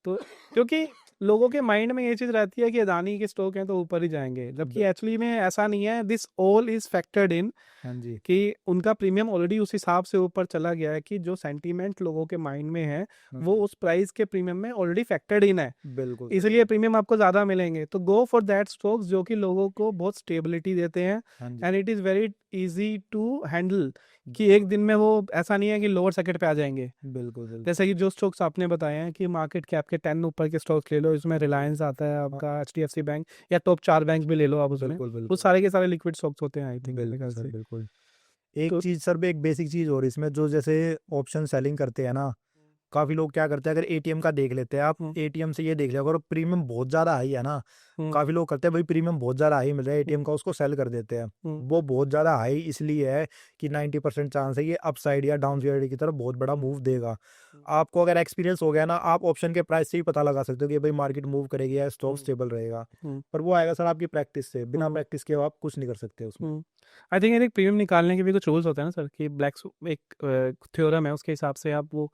तो क्योंकि लोगों के माइंड में ये चीज़ रहती है कि अदानी के स्टॉक हैं तो ऊपर ही जाएंगे, जबकि एक्चुअली में ऐसा नहीं है। दिस ऑल इज फैक्टर्ड इन हाँ जी, कि उनका प्रीमियम ऑलरेडी उस हिसाब से ऊपर चला गया है कि जो सेंटीमेंट लोगों के माइंड में है हाँ वो जी, उस प्राइस के प्रीमियम में ऑलरेडी फैक्टर्ड इन है, बिल्कुल सर इसलिए प्रीमियम आपको ज़्यादा मिलेंगे। तो गो फॉर दैट स्टॉक्स जो कि लोगों को बहुत स्टेबिलिटी देते हैं, हाँ जी, and it is very easy to handle, कि एक दिन में वो ऐसा नहीं है कि लोअर सर्किट पे आ जाएंगे। बिल्कुल बिल्कुल। जैसे कि जो स्टॉक्स आपने बताए हैं कि मार्केट कैप के 10 ऊपर के स्टॉक्स ले लो, इसमें रिलायंस आता है हाँ, आपका, HDFC बैंक, या टॉप 4 बैंक भी ले लो आप, उसमें बिल्कुल वो बिल्कुल, सारे के सारे लिक्विड स्टॉक्स होते हैं आई थिंक मेरे बिल्कुल ख्याल सर से। बिल्कुल। एक तो चीज़ सर, एक बेसिक चीज़ और इसमें, जो जैसे ऑप्शन सेलिंग करते हैं ना, काफ़ी लोग क्या करते हैं, अगर एटीएम का देख लेते हैं, आप हम्म, एटीएम से ये देख लिया अगर प्रीमियम बहुत ज़्यादा हाई है ना, हम्म, काफ़ी लोग करते हैं भाई प्रीमियम बहुत ज़्यादा हाई मिल रहा है एटीएम का, उसको सेल कर देते हैं। हम्म, वो बहुत ज़्यादा हाई इसलिए है कि 90% चांस है ये अपसाइड या डाउन साइड की तरफ बहुत बड़ा मूव देगा। आपको अगर एक्सपीरियंस हो गया ना, आप ऑप्शन के प्राइस से ही पता लगा सकते हो कि भाई मार्केट मूव करेगी या स्टॉक स्टेबल रहेगा। पर वो आएगा सर आपकी प्रैक्टिस से, बिना प्रैक्टिस के आप कुछ नहीं कर सकते उसमें। आई थिंक एक प्रीमियम निकालने के भी कुछ रूल्स होते हैं ना सर, कि ब्लैक एक थ्योरम है, उसके हिसाब से आप वो,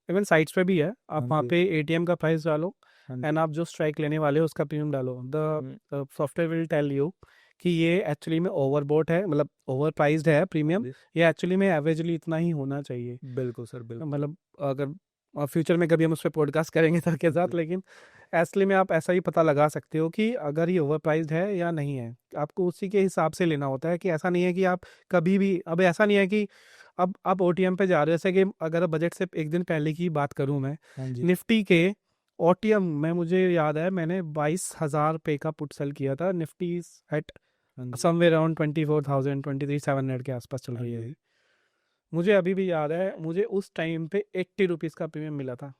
इवन साइट्स पे भी है, आप हाँ वहाँ जी, पे एटीएम का प्राइस डालो हाँ एंड जी, आप जो स्ट्राइक लेने वाले हो उसका प्रीमियम डालो, hmm, the software will tell you कि ये एक्चुअली में ओवरबोट है, मतलब ओवर प्राइस्ड है हाँ प्रीमियम, जी, ये एक्चुअली में एवरेजली इतना ही होना चाहिए। बिल्कुल सर बिल्कुल, मतलब अगर फ्यूचर में कभी हम उस पर पॉडकास्ट करेंगे सर के साथ, लेकिन असली में आप ऐसा ही पता लगा सकते हो कि अगर ये ओवर प्राइस्ड है या नहीं है, आपको उसी के हिसाब से लेना होता है। कि ऐसा नहीं है कि आप कभी भी, अब ऐसा नहीं है कि अब आप ओटीएम पे जा रहे हो, जैसे कि अगर बजट से एक दिन पहले की बात करूं मैं, हाँ जी, निफ्टी के ओटीएम में मुझे याद है मैंने 22,000 रुपये का पुट सेल किया था, निफ्टी एट हाँ जी, समवेयर अराउंड 24,000 23,700 के आसपास चल हाँ रही है जी, अभी। मुझे अभी भी याद है, मुझे उस टाइम पे 80 रुपीज़ का प्रीमियम मिला था।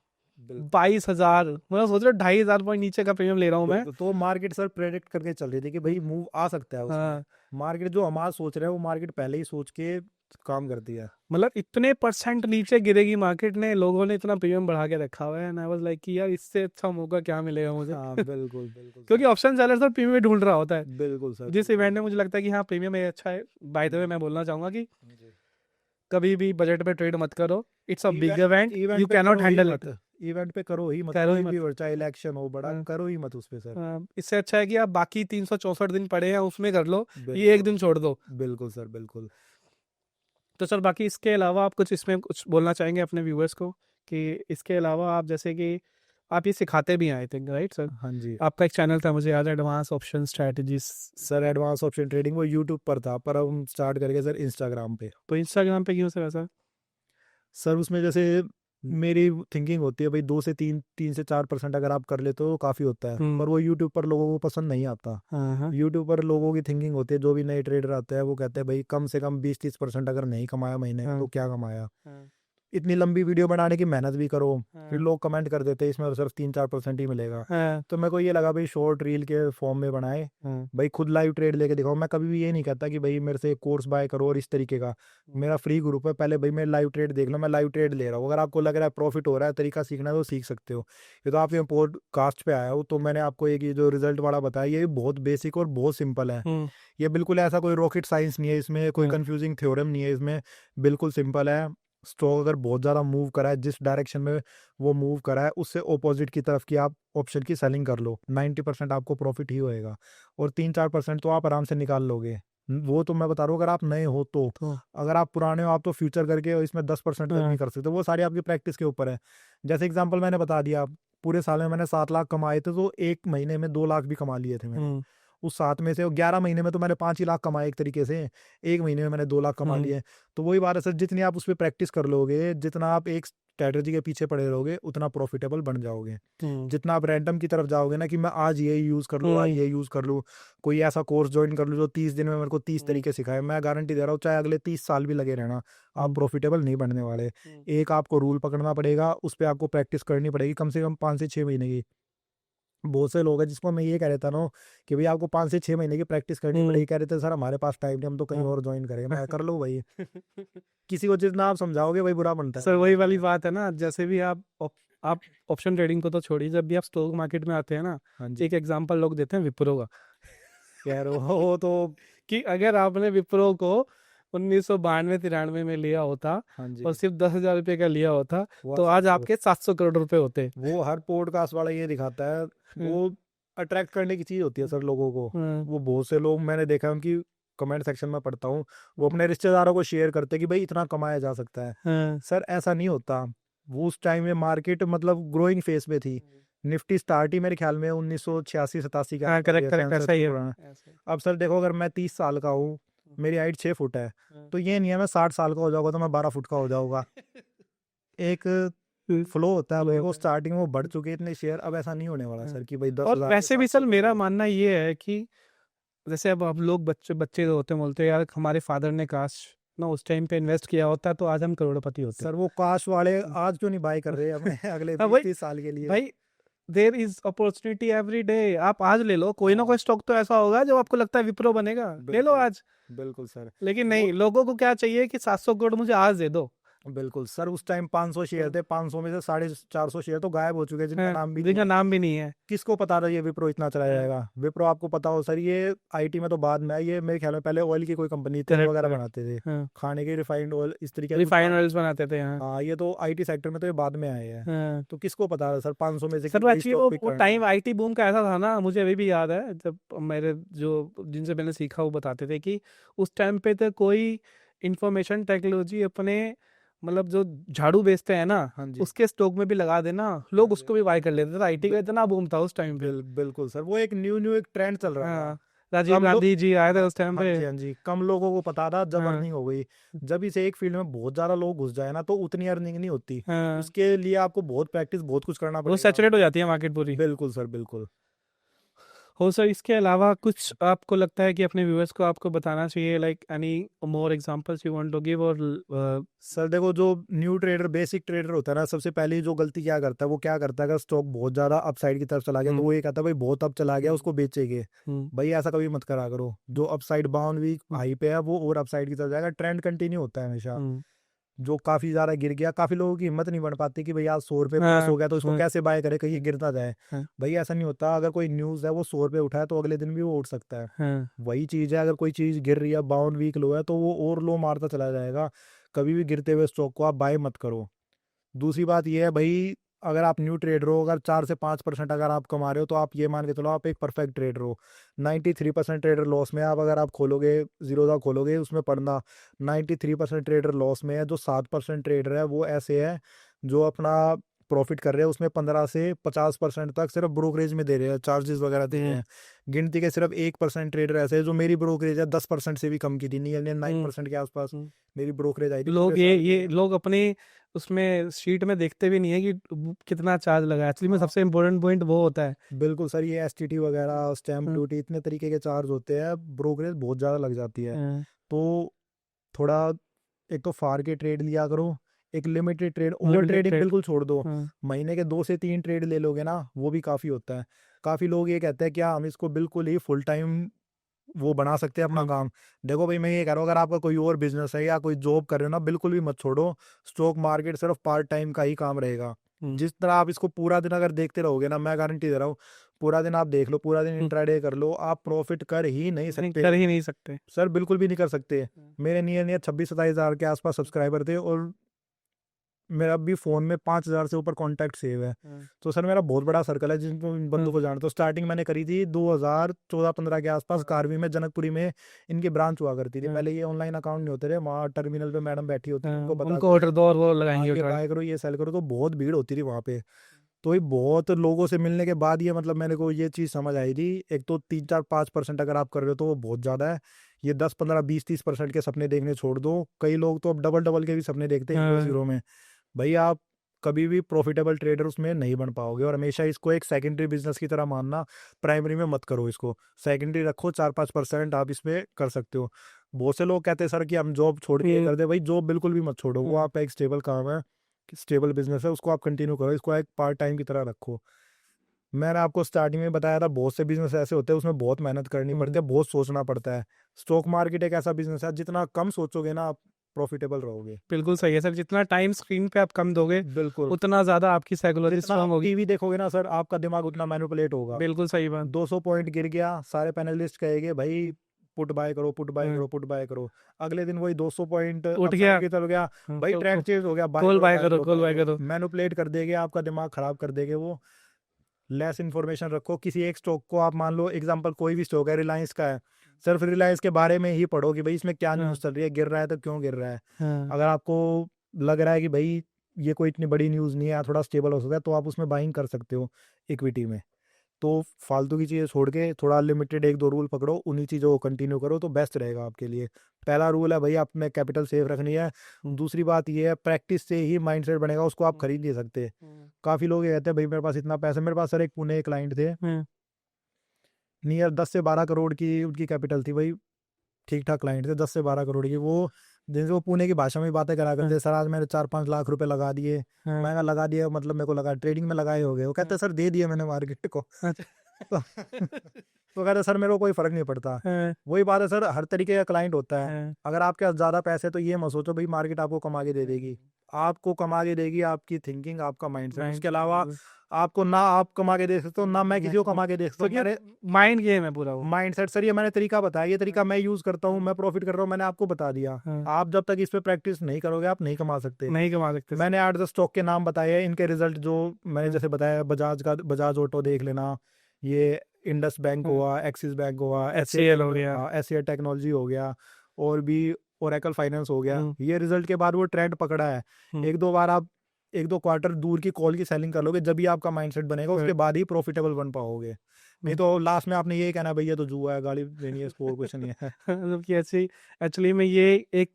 बिल्कुल 22,000, मतलब सोच रहे हो 2,500 पॉइंट नीचे का प्रीमियम ले रहा हूँ मैं। बिल्कुल। तो मार्केट सर प्रेडिक्ट करके चल रही थी कि भाई मूव आ सकता है उसमें। हाँ, मार्केट जो हमारा सोच रहे हैं वो मार्केट पहले ही सोच के काम करती है। मतलब इतने परसेंट नीचे गिरेगी मार्केट ने, लोगों ने इतना प्रीमियम बढ़ा के रखा हुआ है, एंड आई वाज लाइक कि यार इससे अच्छा मौका क्या मिलेगा मुझे। हाँ बिल्कुल बिल्कुल सर, क्योंकि ऑप्शन सेलर सर प्रीमियम ढूंढ रहा होता है, बिल्कुल सर जिस बिल्कुल। इवेंट में मुझे लगता है कि हाँ प्रीमियम ये अच्छा है। बाय द वे मैं बोलना चाहूंगा कि जी। कभी भी बजट पे ट्रेड मत करो, it's a big event event, event you पे कैन नॉट करो ही हैंडल मत, इट, इवेंट पे करो ही मत, करो ही कोई भी मत। हो, चाहे इलेक्शन हो बड़ा, हाँ, करो ही मत उस पे सर। हाँ, इससे अच्छा है कि आप बाकी 364 दिन पड़े हैं उसमें कर लो, ये एक बिल्कुल दिन छोड़ दो। बिल्कुल सर बिल्कुल। तो सर बाकी इसके अलावा आप कुछ इसमें कुछ बोलना चाहेंगे अपने व्यूअर्स को, कि इसके अलावा आप, जैसे कि आप ये सिखाते भी हैं आई थिंक, राइट सर? हाँ जी आपका एक चैनल था मुझे याद है, advance option strategies. Sir, advance option trading वो यूट्यूब पर था, पर अब हम स्टार्ट करके सर इंस्टाग्राम पे। तो इंस्टाग्राम पे क्यों सर ऐसा? सर उसमें जैसे मेरी थिंकिंग होती है भाई 2 से 3 से 4% अगर आप कर लेते हो तो काफ़ी होता है, पर वो यूट्यूब पर लोगों को पसंद नहीं आता। हाँ हाँ यूट्यूब पर लोगों की थिंकिंग होती है, जो भी नए ट्रेडर आते हैं वो कहते हैं भाई कम से कम 20-30% अगर नहीं कमाया महीने में हाँ तो क्या कमाया। हाँ इतनी लंबी वीडियो बनाने की मेहनत भी करो, फिर हाँ, लोग कमेंट कर देते हैं इसमें सिर्फ 3-4% ही मिलेगा। हाँ, तो मेरे को ये लगा भाई शॉर्ट रील के फॉर्म में बनाए, हाँ, भाई खुद लाइव ट्रेड लेके दिखाओ। मैं कभी भी ये नहीं कहता कि भाई मेरे से कोर्स बाय करो और इस तरीके का। मेरा फ्री ग्रुप है, पहले भाई मैं लाइव ट्रेड देख लो, मैं लाइव ट्रेड ले रहा हूँ। अगर आपको लग रहा है प्रॉफिट हो रहा है, तरीका सीखना है तो सीख सकते हो। ये तो आप ये पॉडकास्ट पे आया हो तो मैंने आपको एक ये जो रिजल्ट वाला बताया, ये बहुत बेसिक और बहुत सिंपल है। हम्म, ये बिल्कुल ऐसा कोई रॉकेट साइंस नहीं है, इसमें कोई हम्म, कंफ्यूजिंग थ्योरम नहीं है, इसमें बिल्कुल सिंपल है। स्टॉक अगर बहुत ज़्यादा मूव करा है, जिस डायरेक्शन में वो मूव करा है उससे ऑपोजिट की तरफ की आप ऑप्शन की सेलिंग कर लो, 90% आपको प्रॉफिट ही होएगा और 3-4% तो आप आराम से निकाल लोगे। वो तो मैं बता रहा हूँ, अगर आप नए हो तो। तो अगर आप पुराने हो, आप तो फ्यूचर करके इसमें 10% तक हाँ, नहीं कर सकते, वो सारी आपकी प्रैक्टिस के ऊपर है। जैसे एग्जाम्पल मैंने बता दिया, पूरे साल में मैंने 7 लाख कमाए थे, तो एक महीने में 2 लाख भी कमा लिए थे मैंने। हम्म, उस 7 में से 11 महीने में तो मैंने 5 ही लाख कमाए एक तरीके से, एक महीने में मैंने 2 लाख कमा हम्म, लिए। तो वही बात है सर, जितनी आप उस पर प्रैक्टिस कर लोगे, जितना आप एक स्ट्रैटेजी के पीछे पड़े रहोगे, उतना प्रॉफिटेबल बन जाओगे। हम्म, जितना आप रैंडम की तरफ जाओगे ना कि मैं आज ये यूज़ कर लूँ, आज हम्म, ये यूज़ कर लूँ, कोई ऐसा कोर्स ज्वाइन कर लूँ जो 30 दिन में मेरे को 30 हम्म, तरीके सिखाए, मैं गारंटी दे रहा हूँ चाहे अगले 30 साल भी लगे रहना, आप हम्म, प्रॉफिटेबल नहीं बनने वाले। हम्म, एक आपको रूल पकड़ना पड़ेगा, उस पर आपको प्रैक्टिस करनी पड़ेगी कम से कम 5 से 6 महीने की। बहुत से लोग हैं जिसको मैं ये कह रहता ना कि भाई आपको 5 से 6 महीने की प्रैक्टिस करनी हम्म, पड़ेगी, कह रहे थे सर हमारे पास टाइम नहीं, हम तो कहीं हाँ। और ज्वाइन करेंगे। मैं कर लो भाई, किसी को जितना आप समझाओगे भाई बुरा बनता सर है। वही वाली बात है ना, जैसे भी आप ऑप्शन ट्रेडिंग को तो छोड़िए, जब भी आप स्टॉक मार्केट में आते हैं ना, हाँ जी, एक एग्जांपल लोग देते हैं विप्रो का। कह रहे हो वो तो। कि अगर आपने विप्रो को 1992-93 में लिया होता हाँ और जी, सिर्फ 10,000 रुपये का लिया होता, वो तो आज आपके 700 करोड़ रुपए होते। वो हर पॉडकास्ट वाला ये दिखाता है, हम्म, वो अट्रैक्ट करने की चीज होती है सर लोगों को। हम्म, वो बहुत से लोग मैंने देखा है, उनकी कमेंट सेक्शन में पढ़ता हूँ, वो अपने रिश्तेदारों को शेयर करते हैं कि भाई इतना कमाया जा सकता है। हाँ, सर ऐसा नहीं होता। वो उस टाइम में मार्केट मतलब ग्रोइंग फेज पे थी। निफ्टी स्टार्ट ही मेरे ख्याल में 1986-87 के हाँ, आसपास करेक्ट हुआ, करेक्ट, ऐसा सेंसेक्स ही है। पुराना। ऐसा ही। अब सर देखो, अगर मैं 30 साल का हूँ, मेरी हाइट 6 फुट है, हाँ। तो ये नहीं है मैं 60 साल का हो जाऊंगा तो मैं 12 फुट का हो जाऊंगा। एक फ्लो होता है, फ्लो देखो होता है। स्टार्टिंग में वो बढ़ चुके इतने शेयर, अब ऐसा नहीं होने वाला हाँ। सर कि भाई दस और हजार के वैसे भी 700 सर कर मेरा दिए। मानना ये है कि जैसे अब लोग बच्चे जो होते हैं बोलते हैं यार हमारे फादर ने काश ना उस टाइम पे इन्वेस्ट किया होता तो आज हम करोड़पति होते। सर वो काश वाले हम्म। आज क्यों नहीं बाय कर रहे हमें अगले हाँ बीस भाई, तीस साल के लिए। भाई there is opportunity every day. आप आज ले लो, कोई ना हाँ कोई स्टॉक तो ऐसा होगा जो आपको लगता है विप्रो बनेगा, ले लो बिल्कुल, आज। बिल्कुल सर। लेकिन वो नहीं, लोगों को क्या चाहिए कि 700 करोड़ मुझे आज दे दो। बिल्कुल सर, उस टाइम 500 शेयर हम्म। थे, 500 में से 450 शेयर तो गायब हो चुके हैं, जिनका हाँ, नाम भी नहीं जिनका है। नाम भी नहीं है। किसको पता था ये विप्रो इतना चला हाँ, जाएगा? विप्रो आपको पता हो सर, ये आईटी में तो बाद में है, ये मेरे ख्याल में पहले ऑयल की कोई कंपनी, तेल करेक्ट वगैरह करेक्ट। बनाते थे, हाँ, खाने के रिफाइंड ऑयल इस तरीके का कुछ रिफाइन काम। ऑयल्स बनाते थे। हाँ, हाँ, ये तो आईटी सेक्टर में तो ये बाद में आए हैं। हाँ। तो किसको पता था सर 500 में से कि सर वही एक्चुअली स्टॉक वो पिक वो करना है। टाइम आईटी बूम का ऐसा था ना, मुझे अभी भी याद है जब मेरे जो जिनसे मैंने सीखा वो बताते थे कि उस टाइम पे तो कोई इंफॉर्मेशन टेक्नोलॉजी अपने मतलब जो झाड़ू बेचते हैं ना, हाँ जी, उसके स्टॉक में भी लगा देना, हाँ लोग जी। उसको भी बाय कर लेते थे। आईटी का बि- इतना बूम था उस टाइम पे। बिल्कुल सर, वो एक न्यू न्यू एक ट्रेंड चल रहा था। हाँ, राजीव कम लोग। गांधी जी आए थे हाँ, उस टाइम हाँ पे। जी, हाँ जी, कम लोगों को पता था, जब हाँ, अर्निंग हो गई। जब इसे एक फील्ड में बहुत ज्यादा लोग घुस जाए ना, तो उतनी अर्निंग नहीं होती। हाँ, उसके लिए आपको बहुत प्रैक्टिस, बहुत कुछ करना वो पड़ेगा। सैचुरेट हो जाती है मार्केट पूरी। बिल्कुल सर, बिल्कुल। हो सर, इसके अलावा कुछ आपको लगता है कि अपने व्यूअर्स को आपको बताना चाहिए, like any more examples you want to give और सर देखो, जो न्यू ट्रेडर, बेसिक ट्रेडर होता है ना, सबसे पहली जो गलती क्या करता है, वो क्या करता है, अगर स्टॉक बहुत ज्यादा अपसाइड की तरफ चला गया तो वो ये कहता है भाई बहुत अप चला गया, उसको बेचेंगे। हम्म, भाई ऐसा कभी मत करा करो। जो अपसाइड बाउंड वीक हाई पे है, वो और अपसाइड की तरफ जाएगा, ट्रेंड कंटिन्यू होता है हमेशा। हम्म, जो काफी ज्यादा गिर गया, काफी लोगों की हिम्मत नहीं बन पाती कि भाई आज 100 रुपये प्लस हाँ, हो गया तो इसको हाँ, कैसे बाय करे, कहीं गिर ना जाए। हाँ, भाई ऐसा नहीं होता, अगर कोई न्यूज है वो 100 रुपये उठा है तो अगले दिन भी वो उठ सकता है। हाँ, वही चीज है, अगर कोई चीज गिर रही है, बाउंड वीक लो है, तो वो और लो मारता चला जाएगा। कभी भी गिरते हुए स्टॉक को आप बाय मत करो। दूसरी बात ये है भाई, अगर आप न्यू ट्रेडर हो, अगर 4 से 5% अगर आप कमा रहे हो, तो आप ये मान के चलो आप एक परफेक्ट ट्रेडर हो। 93% ट्रेडर लॉस में है। आप अगर आप खोलोगे, जीरोधा खोलोगे, उसमें पढ़ना 93% ट्रेडर लॉस में है। जो 7% ट्रेडर है वो ऐसे है जो अपना प्रॉफिट कर रहे हैं, उसमें 15 से 50% तक सिर्फ ब्रोकरेज में दे रहे हैं, चार्जेस वगैरह दे रहे हैं। गिनती के सिर्फ 1% ट्रेडर ऐसे है, जो मेरी ब्रोकरेज है 10% से भी कम की थी, नियर 9% के आसपास हम्म। मेरी ब्रोकरेज आई थी पूरे लोग साल की। ये लोग अपनी उसमें शीट में देखते भी नहीं है कि कितना चार्ज लगा है। एक्चुअली में हाँ सबसे इम्पोर्टेंट पॉइंट वो होता है। बिल्कुल सर, ये एसटीटी वगैरह, स्टैम्प हाँ, ड्यूटी, इतने तरीके के चार्ज होते हैं, ब्रोकरेज बहुत ज़्यादा लग जाती है। हाँ, तो थोड़ा, एक तो फार के ट्रेड लिया करो, एक limited trade, over Limited trading trade. बिल्कुल छोड़ दो, हाँ, महीने के 2 से 3 ट्रेड ले लोगे ना, वो भी काफ़ी होता है। काफ़ी लोग ये कहते हैं कि हम इसको बिल्कुल ही फुल टाइम वो बना सकते हैं अपना हाँ, काम। देखो भाई, मैं ये कह रहा हूँ, अगर आपका कोई और बिज़नेस है या कोई जॉब कर रहे हो ना, बिल्कुल भी मत छोड़ो। स्टॉक मार्केट सिर्फ पार्ट टाइम का ही काम रहेगा। जिस तरह आप इसको पूरा दिन अगर देखते रहोगे ना, मैं गारंटी दे रहा हूँ, पूरा दिन आप देख लो, पूरा दिन इंट्राडे कर लो, आप प्रॉफिट कर ही नहीं नहीं सकते। कर ही नहीं सकते। सर बिल्कुल भी नहीं कर सकते। मेरे नियर नियर 26-27 हज़ार के आसपास सब्सक्राइबर थे और मेरा अभी फ़ोन में 5,000 से ऊपर कॉन्टैक्ट सेव है। तो सर मेरा बहुत बड़ा सर्कल है जिन बंदों को जानता हूँ। स्टार्टिंग मैंने करी थी 2014-15 के आसपास कारवी में, जनकपुरी में इनकी ब्रांच हुआ करती थी। पहले ये ऑनलाइन अकाउंट नहीं होते थे, वहाँ टर्मिनल पे मैडम बैठी होती थी, उनको बता उनको ऑर्डर दो और वो लगाएंगे ये बाय करो, ये सेल करो, तो बहुत भीड़ होती थी वहाँ पे। तो ये बहुत लोगों से मिलने के बाद ये मतलब मेरे को ये चीज़ समझ आई थी, एक तो 3-4-5% अगर आप कर रहे हो तो वो बहुत ज़्यादा है। ये 10-15-20-30% के सपने देखने छोड़ दो। कई लोग तो अब डबल के भी सपने देखते हैं ज़ीरो में। भाई आप कभी भी प्रॉफिटेबल ट्रेडर उसमें नहीं बन पाओगे, और हमेशा इसको एक सेकेंडरी बिजनेस की तरह मानना, प्राइमरी में मत करो इसको, सेकेंडरी रखो। 4-5% आप इसमें कर सकते हो। बहुत से लोग कहते हैं सर कि हम जॉब छोड़ के कर दे, भाई जॉब बिल्कुल भी मत छोड़ो, वो आपका एक स्टेबल काम है, स्टेबल बिजनेस है, उसको आप कंटिन्यू करो, इसको एक पार्ट टाइम की तरह रखो। मैंने आपको स्टार्टिंग में बताया था, बहुत से बिजनेस ऐसे होते हैं उसमें बहुत मेहनत करनी पड़ती है, बहुत सोचना पड़ता है। स्टॉक मार्केट एक ऐसा बिजनेस है, जितना कम सोचोगे ना आप प्रॉफिटेबल रहोगे। बिल्कुल सही है सर, जितना टाइम स्क्रीन पे आप कम दोगे बिल्कुल, उतना ज्यादा आपकी साइकोलॉजी जितना स्ट्रांग आप होगी। टीवी देखोगे ना सर, आपका दिमाग उतना मैनिपुलेट होगा। बिल्कुल सही बात। 200 पॉइंट गिर गया, सारे पैनलिस्ट कहेंगे भाई पुट बाय करो, पुट बाय करो, पुट बाय करो। अगले दिन वही 200 पॉइंट उठ गया, अपसाइड की तरफ गया, भाई ट्रैक चेंज हो गया, बाय कॉल करो, बाय बाय करो, करो, कॉल बाय बाय करो। करो। मैनिपुलेट कर देंगे, आपका दिमाग खराब कर देंगे वो। लेस इन्फॉर्मेशन रखो, किसी एक स्टॉक को आप मान लो एग्जांपल, कोई भी स्टॉक है, रिलायंस का है, सिर्फ रिलायंस के बारे में ही पढ़ो कि भाई इसमें क्या न्यूज़ चल रही है, गिर रहा है तो क्यों गिर रहा है। अगर आपको लग रहा है कि भाई ये कोई इतनी बड़ी न्यूज़ नहीं है, थोड़ा स्टेबल हो सकता है, तो आप उसमें बाइंग कर सकते हो इक्विटी में। तो फालतू की चीज़ें छोड़ के थोड़ा लिमिटेड 1-2 रूल पकड़ो, उन्हीं चीज़ों को कंटिन्यू करो तो बेस्ट रहेगा आपके लिए। पहला रूल है भाई, आपने कैपिटल सेफ रखनी है। दूसरी बात ये है, प्रैक्टिस से ही माइंडसेट बनेगा, उसको आप खरीद नहीं सकते। काफ़ी लोग ये कहते हैं भाई मेरे पास इतना पैसा, मेरे पास सर एक पुणे क्लाइंट थे, नियर 10 से 12 करोड़ की उनकी कैपिटल थी भाई, ठीक ठाक क्लाइंट थे, 10 से 12 करोड़ की। वो जिनसे वो पुणे की भाषा में बातें करा करते, सर आज मैंने 4-5 लाख रुपए लगा दिए। मैं कहा लगा दिया मतलब मेरे को लगा ट्रेडिंग में लगाए हो गए? वो कहते सर दे दिए मैंने मार्केट को। तो तो कहते सर मेरे को कोई फर्क नहीं पड़ता। वही बात है सर, हर तरीके का क्लाइंट होता है। अगर आपके पास ज्यादा पैसे, तो ये मत सोचो भाई मार्केट आपको कमा के दे देगी। आपको कमा के देगी आपकी थिंकिंग, आपका माइंडसेट। उसके अलावा आपको ना आप कमा के दे सकते हो, ना मैं किसी को कमा के दे सकता हूँ। मेरे माइंड गेम है पूरा वो। माइंडसेट सर, ये मैंने तरीका बताया, ये तरीका मैं यूज करता हूँ, मैं प्रॉफिट कर रहा हूँ, मैंने आपको बता दिया। आप जब तक इस पे प्रैक्टिस नहीं करोगे, आप नहीं कमा सकते। नहीं कमा सकते। मैंने 8-10 स्टॉक के नाम बताए, इनके रिजल्ट जो मैंने जैसे बताया, बजाज ऑटो देख लेना, ये इंडस बैंक हुआ, एक्सिस बैंक हुआ, HCL हो गया, एचसीएल टेक्नोलॉजी हो गया, और भी ओरेकल फाइनेंस हो गया। ये रिजल्ट के बाद वो ट्रेंड पकड़ा है। 1-2 बार आप 1-2 क्वार्टर दूर की कॉल की सेलिंग कर लोगे, जब भी आपका माइंडसेट बनेगा, उसके बाद ही प्रॉफिटेबल बन पाओगे। नहीं तो लास्ट में आपने ये कहना भैया तो जुआ है, गाड़ी देनी है, इसको और कुछ नहीं है। मतलब कि ऐसे एक्चुअली में ये एक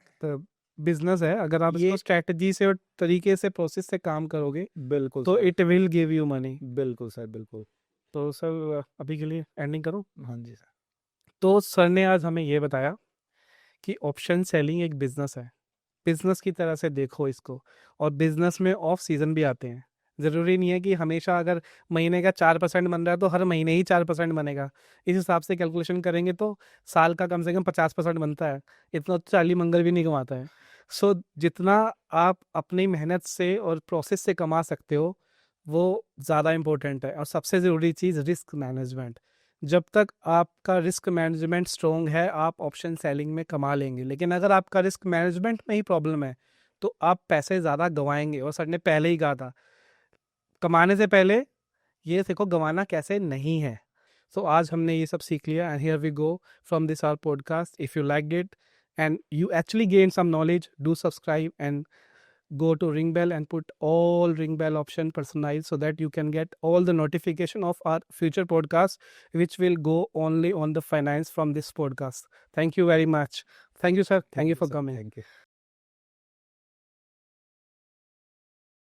बिजनेस है, अगर आप इसको स्ट्रेटजी से और तरीके से प्रोसेस से काम करोगे बिल्कुल तो it will give you money. बिल्कुल सर, बिल्कुल। तो सर अभी के लिए एंडिंग करूं? हाँ जी सर। तो सर ने आज हमें ये बताया कि ऑप्शन सेलिंग एक बिजनेस है, बिजनेस की तरह से देखो इसको। और बिजनेस में ऑफ सीजन भी आते हैं, ज़रूरी नहीं है कि हमेशा अगर महीने का 4% बन रहा है तो हर महीने ही 4% बनेगा। इस हिसाब से कैलकुलेशन करेंगे तो साल का कम से कम 50% बनता है, इतना तो चाली मंगल भी नहीं कमाता है। सो जितना आप अपनी मेहनत से और प्रोसेस से कमा सकते हो वो ज़्यादा इम्पोर्टेंट है। और सबसे ज़रूरी चीज़ रिस्क मैनेजमेंट। जब तक आपका रिस्क मैनेजमेंट स्ट्रॉन्ग है आप ऑप्शन सेलिंग में कमा लेंगे, लेकिन अगर आपका रिस्क मैनेजमेंट में ही प्रॉब्लम है तो आप पैसे ज़्यादा गंवाएंगे। और सर ने पहले ही कहा था, कमाने से पहले ये सीखो गंवाना कैसे नहीं है। सो आज हमने ये सब सीख लिया, and here we go from this our podcast. If you like it and you actually gain some knowledge, do subscribe and go to ring bell and put all ring bell option personalized so that you can get all the notification of our future podcast which will go only on the finance from this podcast. Thank you very much. Thank you sir, thank you for coming. Thank you.